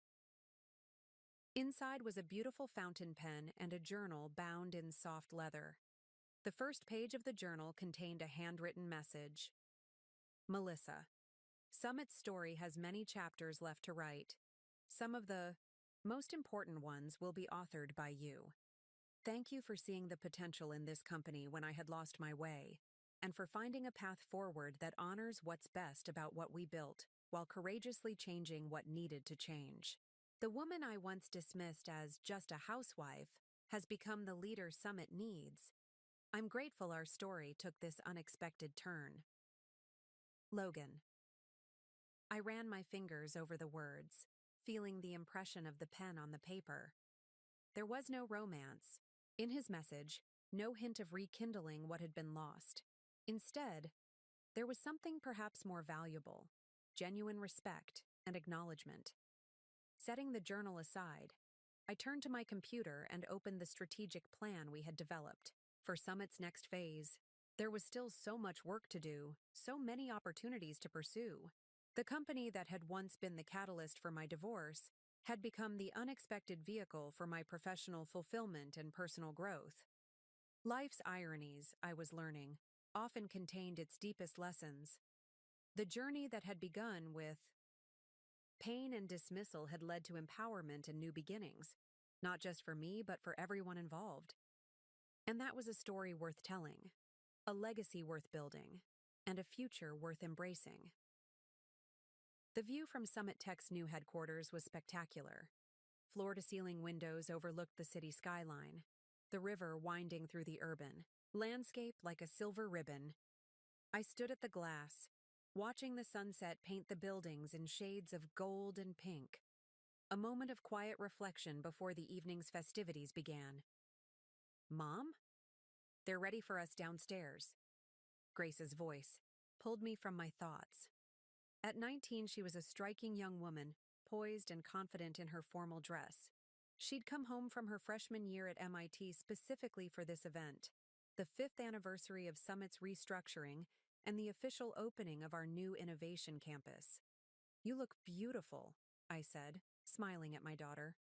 Inside was a beautiful fountain pen and a journal bound in soft leather. The first page of the journal contained a handwritten message. Melissa, Summit's story has many chapters left to write. Some of the most important ones will be authored by you. Thank you for seeing the potential in this company when I had lost my way, and for finding a path forward that honors what's best about what we built, while courageously changing what needed to change. The woman I once dismissed as just a housewife has become the leader Summit needs. I'm grateful our story took this unexpected turn. Logan. I ran my fingers over the words, feeling the impression of the pen on the paper. There was no romance. In his message, no hint of rekindling what had been lost. Instead, there was something perhaps more valuable, genuine respect and acknowledgement. Setting the journal aside, I turned to my computer and opened the strategic plan we had developed. For Summit's next phase, there was still so much work to do, so many opportunities to pursue. The company that had once been the catalyst for my divorce had become the unexpected vehicle for my professional fulfillment and personal growth. Life's ironies, I was learning, often contained its deepest lessons. The journey that had begun with pain and dismissal had led to empowerment and new beginnings, not just for me, but for everyone involved. And that was a story worth telling, a legacy worth building, and a future worth embracing. The view from Summit Tech's new headquarters was spectacular. Floor-to-ceiling windows overlooked the city skyline, the river winding through the urban landscape like a silver ribbon. I stood at the glass, watching the sunset paint the buildings in shades of gold and pink. A moment of quiet reflection before the evening's festivities began. Mom? They're ready for us downstairs. Grace's voice pulled me from my thoughts. At 19, she was a striking young woman, poised and confident in her formal dress. She'd come home from her freshman year at MIT specifically for this event, the 5th anniversary of Summit's restructuring and the official opening of our new innovation campus. You look beautiful, I said, smiling at my daughter.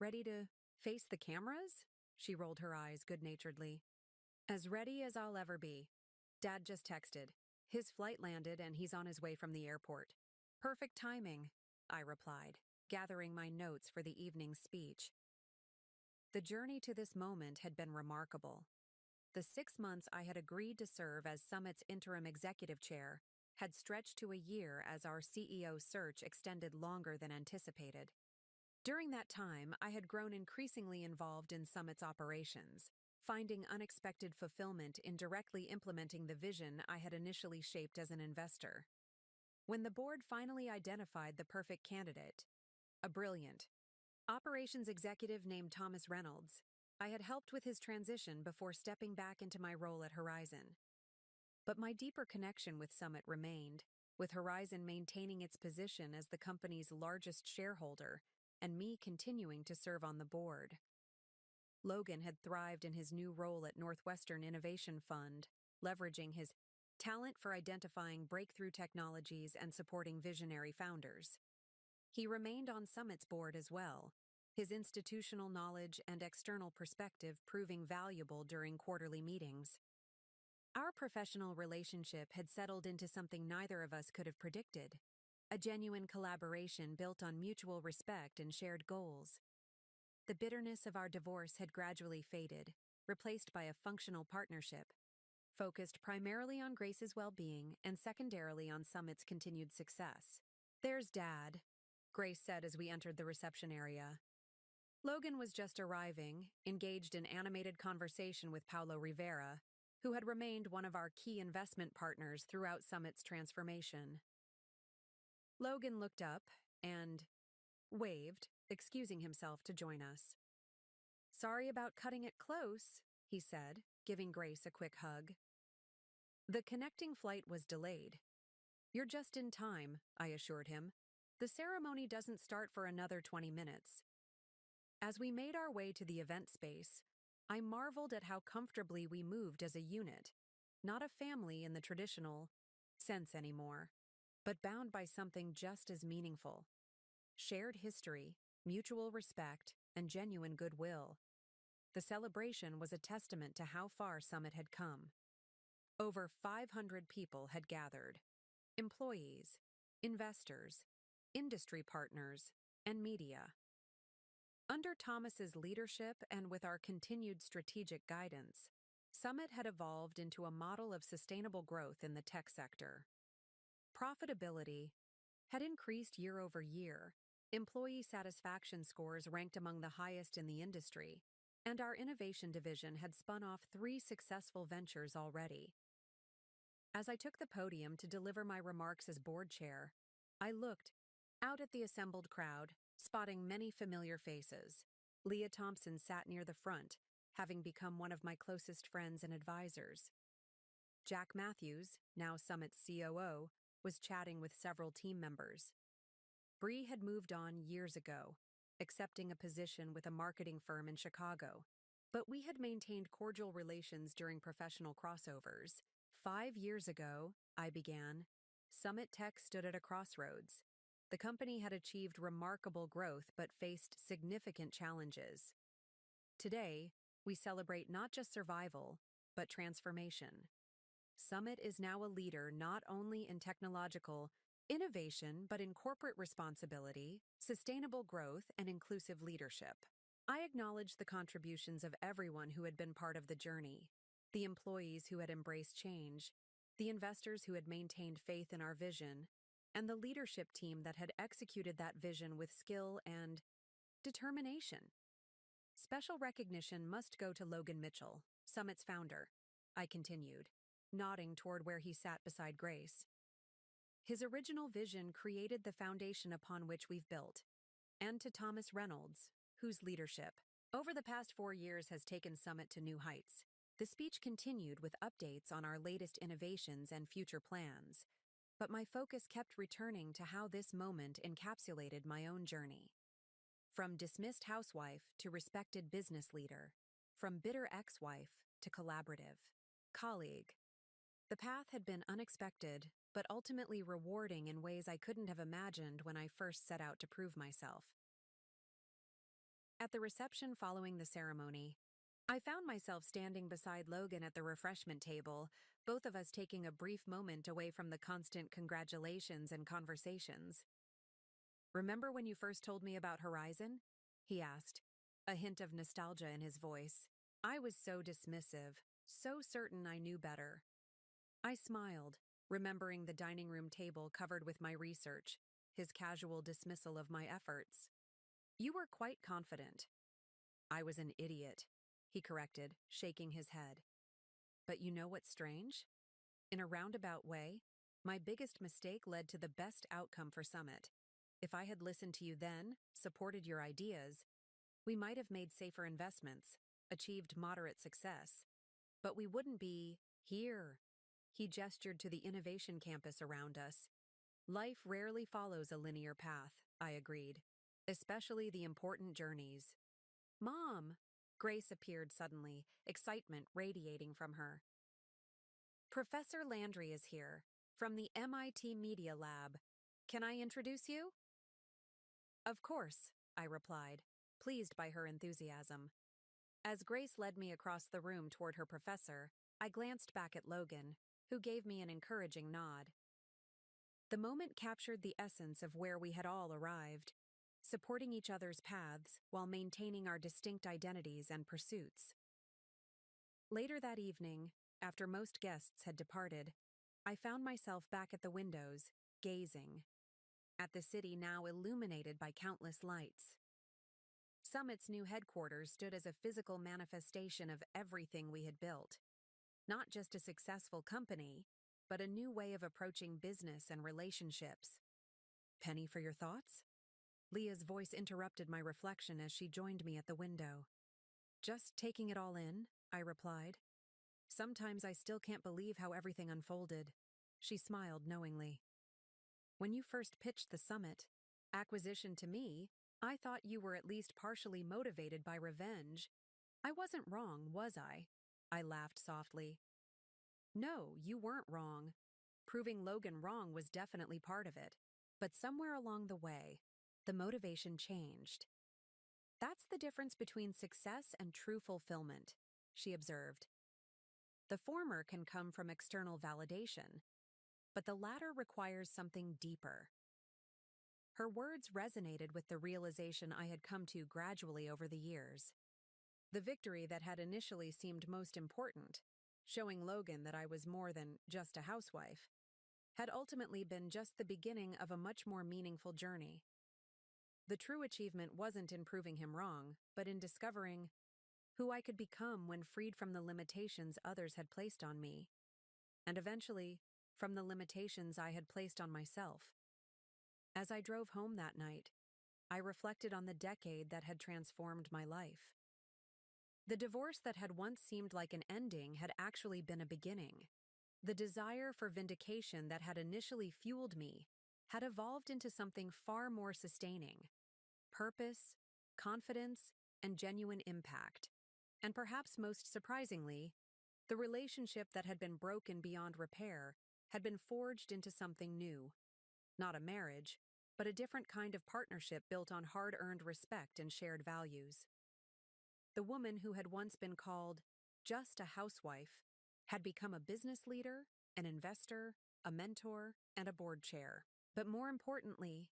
Ready to face the cameras? She rolled her eyes good-naturedly. As ready as I'll ever be. Dad just texted. His flight landed and he's on his way from the airport. Perfect timing, I replied, gathering my notes for the evening's speech. The journey to this moment had been remarkable. The 6 months I had agreed to serve as Summit's interim executive chair had stretched to a year as our CEO search extended longer than anticipated. During that time, I had grown increasingly involved in Summit's operations, finding unexpected fulfillment in directly implementing the vision I had initially shaped as an investor. When the board finally identified the perfect candidate, a brilliant operations executive named Thomas Reynolds, I had helped with his transition before stepping back into my role at Horizon. But my deeper connection with Summit remained, with Horizon maintaining its position as the company's largest shareholder and me continuing to serve on the board. Logan had thrived in his new role at Northwestern Innovation Fund, leveraging his talent for identifying breakthrough technologies and supporting visionary founders. He remained on Summit's board as well, his institutional knowledge and external perspective proving valuable during quarterly meetings. Our professional relationship had settled into something neither of us could have predicted, a genuine collaboration built on mutual respect and shared goals. The bitterness of our divorce had gradually faded, replaced by a functional partnership, focused primarily on Grace's well-being and secondarily on Summit's continued success. There's Dad, Grace said as we entered the reception area. Logan was just arriving, engaged in animated conversation with Paulo Rivera, who had remained one of our key investment partners throughout Summit's transformation. Logan looked up and waved, excusing himself to join us. Sorry about cutting it close, he said, giving Grace a quick hug. The connecting flight was delayed. You're just in time, I assured him. The ceremony doesn't start for another 20 minutes. As we made our way to the event space, I marveled at how comfortably we moved as a unit, not a family in the traditional sense anymore, but bound by something just as meaningful. Shared history, mutual respect, and genuine goodwill. The celebration was a testament to how far Summit had come. Over 500 people had gathered. Employees, investors, industry partners, and media. Under Thomas's leadership and with our continued strategic guidance, Summit had evolved into a model of sustainable growth in the tech sector. Profitability had increased year over year, employee satisfaction scores ranked among the highest in the industry, and our innovation division had spun off 3 successful ventures already. As I took the podium to deliver my remarks as board chair, I looked out at the assembled crowd, spotting many familiar faces. Leah Thompson sat near the front, having become one of my closest friends and advisors. Jack Matthews, now Summit's COO, was chatting with several team members. Bree had moved on years ago, accepting a position with a marketing firm in Chicago, but we had maintained cordial relations during professional crossovers. 5 years ago, I began, Summit Tech stood at a crossroads. The company had achieved remarkable growth but faced significant challenges. Today, we celebrate not just survival, but transformation. Summit is now a leader not only in technological innovation, but in corporate responsibility, sustainable growth, and inclusive leadership. I acknowledged the contributions of everyone who had been part of the journey, the employees who had embraced change, the investors who had maintained faith in our vision, and the leadership team that had executed that vision with skill and determination. Special recognition must go to Logan Mitchell, Summit's founder, I continued, nodding toward where he sat beside Grace. His original vision created the foundation upon which we've built, and to Thomas Reynolds, whose leadership, over the past 4 years, has taken Summit to new heights. The speech continued with updates on our latest innovations and future plans, but my focus kept returning to how this moment encapsulated my own journey. From dismissed housewife to respected business leader, from bitter ex-wife to collaborative colleague. The path had been unexpected, but ultimately rewarding in ways I couldn't have imagined when I first set out to prove myself. At the reception following the ceremony, I found myself standing beside Logan at the refreshment table, both of us taking a brief moment away from the constant congratulations and conversations. "Remember when you first told me about Horizon?" he asked, a hint of nostalgia in his voice. I was so dismissive, so certain I knew better. I smiled, remembering the dining room table covered with my research, his casual dismissal of my efforts. "You were quite confident." "I was an idiot," he corrected, shaking his head. "But you know what's strange? In a roundabout way, my biggest mistake led to the best outcome for Summit. If I had listened to you then, supported your ideas, we might have made safer investments, achieved moderate success. But we wouldn't be here." He gestured to the innovation campus around us. "Life rarely follows a linear path," I agreed, "especially the important journeys." "Mom!" Grace appeared suddenly, excitement radiating from her. "Professor Landry is here, from the MIT Media Lab. Can I introduce you?" "Of course," I replied, pleased by her enthusiasm. As Grace led me across the room toward her professor, I glanced back at Logan, who gave me an encouraging nod. The moment captured the essence of where we had all arrived, supporting each other's paths while maintaining our distinct identities and pursuits. Later that evening, after most guests had departed, I found myself back at the windows, gazing at the city now illuminated by countless lights. Summit's new headquarters stood as a physical manifestation of everything we had built. Not just a successful company, but a new way of approaching business and relationships. "Penny for your thoughts?" Leah's voice interrupted my reflection as she joined me at the window. "Just taking it all in," I replied. Sometimes I still can't believe how everything unfolded. She smiled knowingly. When you first pitched the summit acquisition to me, I thought you were at least partially motivated by revenge. I wasn't wrong, was I? I laughed softly. No, you weren't wrong. Proving Logan wrong was definitely part of it. But somewhere along the way, the motivation changed. That's the difference between success and true fulfillment, she observed. The former can come from external validation, but the latter requires something deeper. Her words resonated with the realization I had come to gradually over the years. The victory that had initially seemed most important, showing Logan that I was more than just a housewife, had ultimately been just the beginning of a much more meaningful journey. The true achievement wasn't in proving him wrong, but in discovering who I could become when freed from the limitations others had placed on me, and eventually, from the limitations I had placed on myself. As I drove home that night, I reflected on the decade that had transformed my life. The divorce that had once seemed like an ending had actually been a beginning. The desire for vindication that had initially fueled me had evolved into something far more sustaining: purpose, confidence, and genuine impact. And perhaps most surprisingly, the relationship that had been broken beyond repair had been forged into something new. Not a marriage, but a different kind of partnership built on hard-earned respect and shared values. The woman who had once been called just a housewife had become a business leader, an investor, a mentor, and a board chair. But more importantly,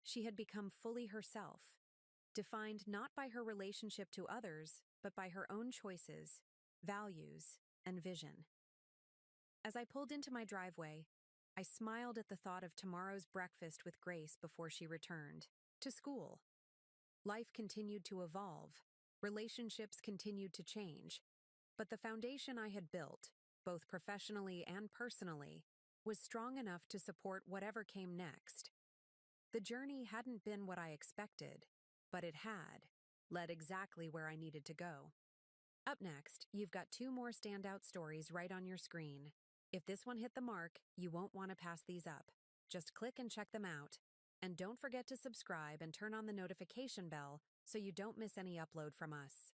she had become fully herself, defined not by her relationship to others, but by her own choices, values, and vision. As I pulled into my driveway, I smiled at the thought of tomorrow's breakfast with Grace before she returned to school. Life continued to evolve, relationships continued to change, but the foundation I had built, both professionally and personally, was strong enough to support whatever came next. The journey hadn't been what I expected, but it had led exactly where I needed to go. Up next, you've got two more standout stories right on your screen. If this one hit the mark, you won't want to pass these up. Just click and check them out. And don't forget to subscribe and turn on the notification bell so you don't miss any upload from us.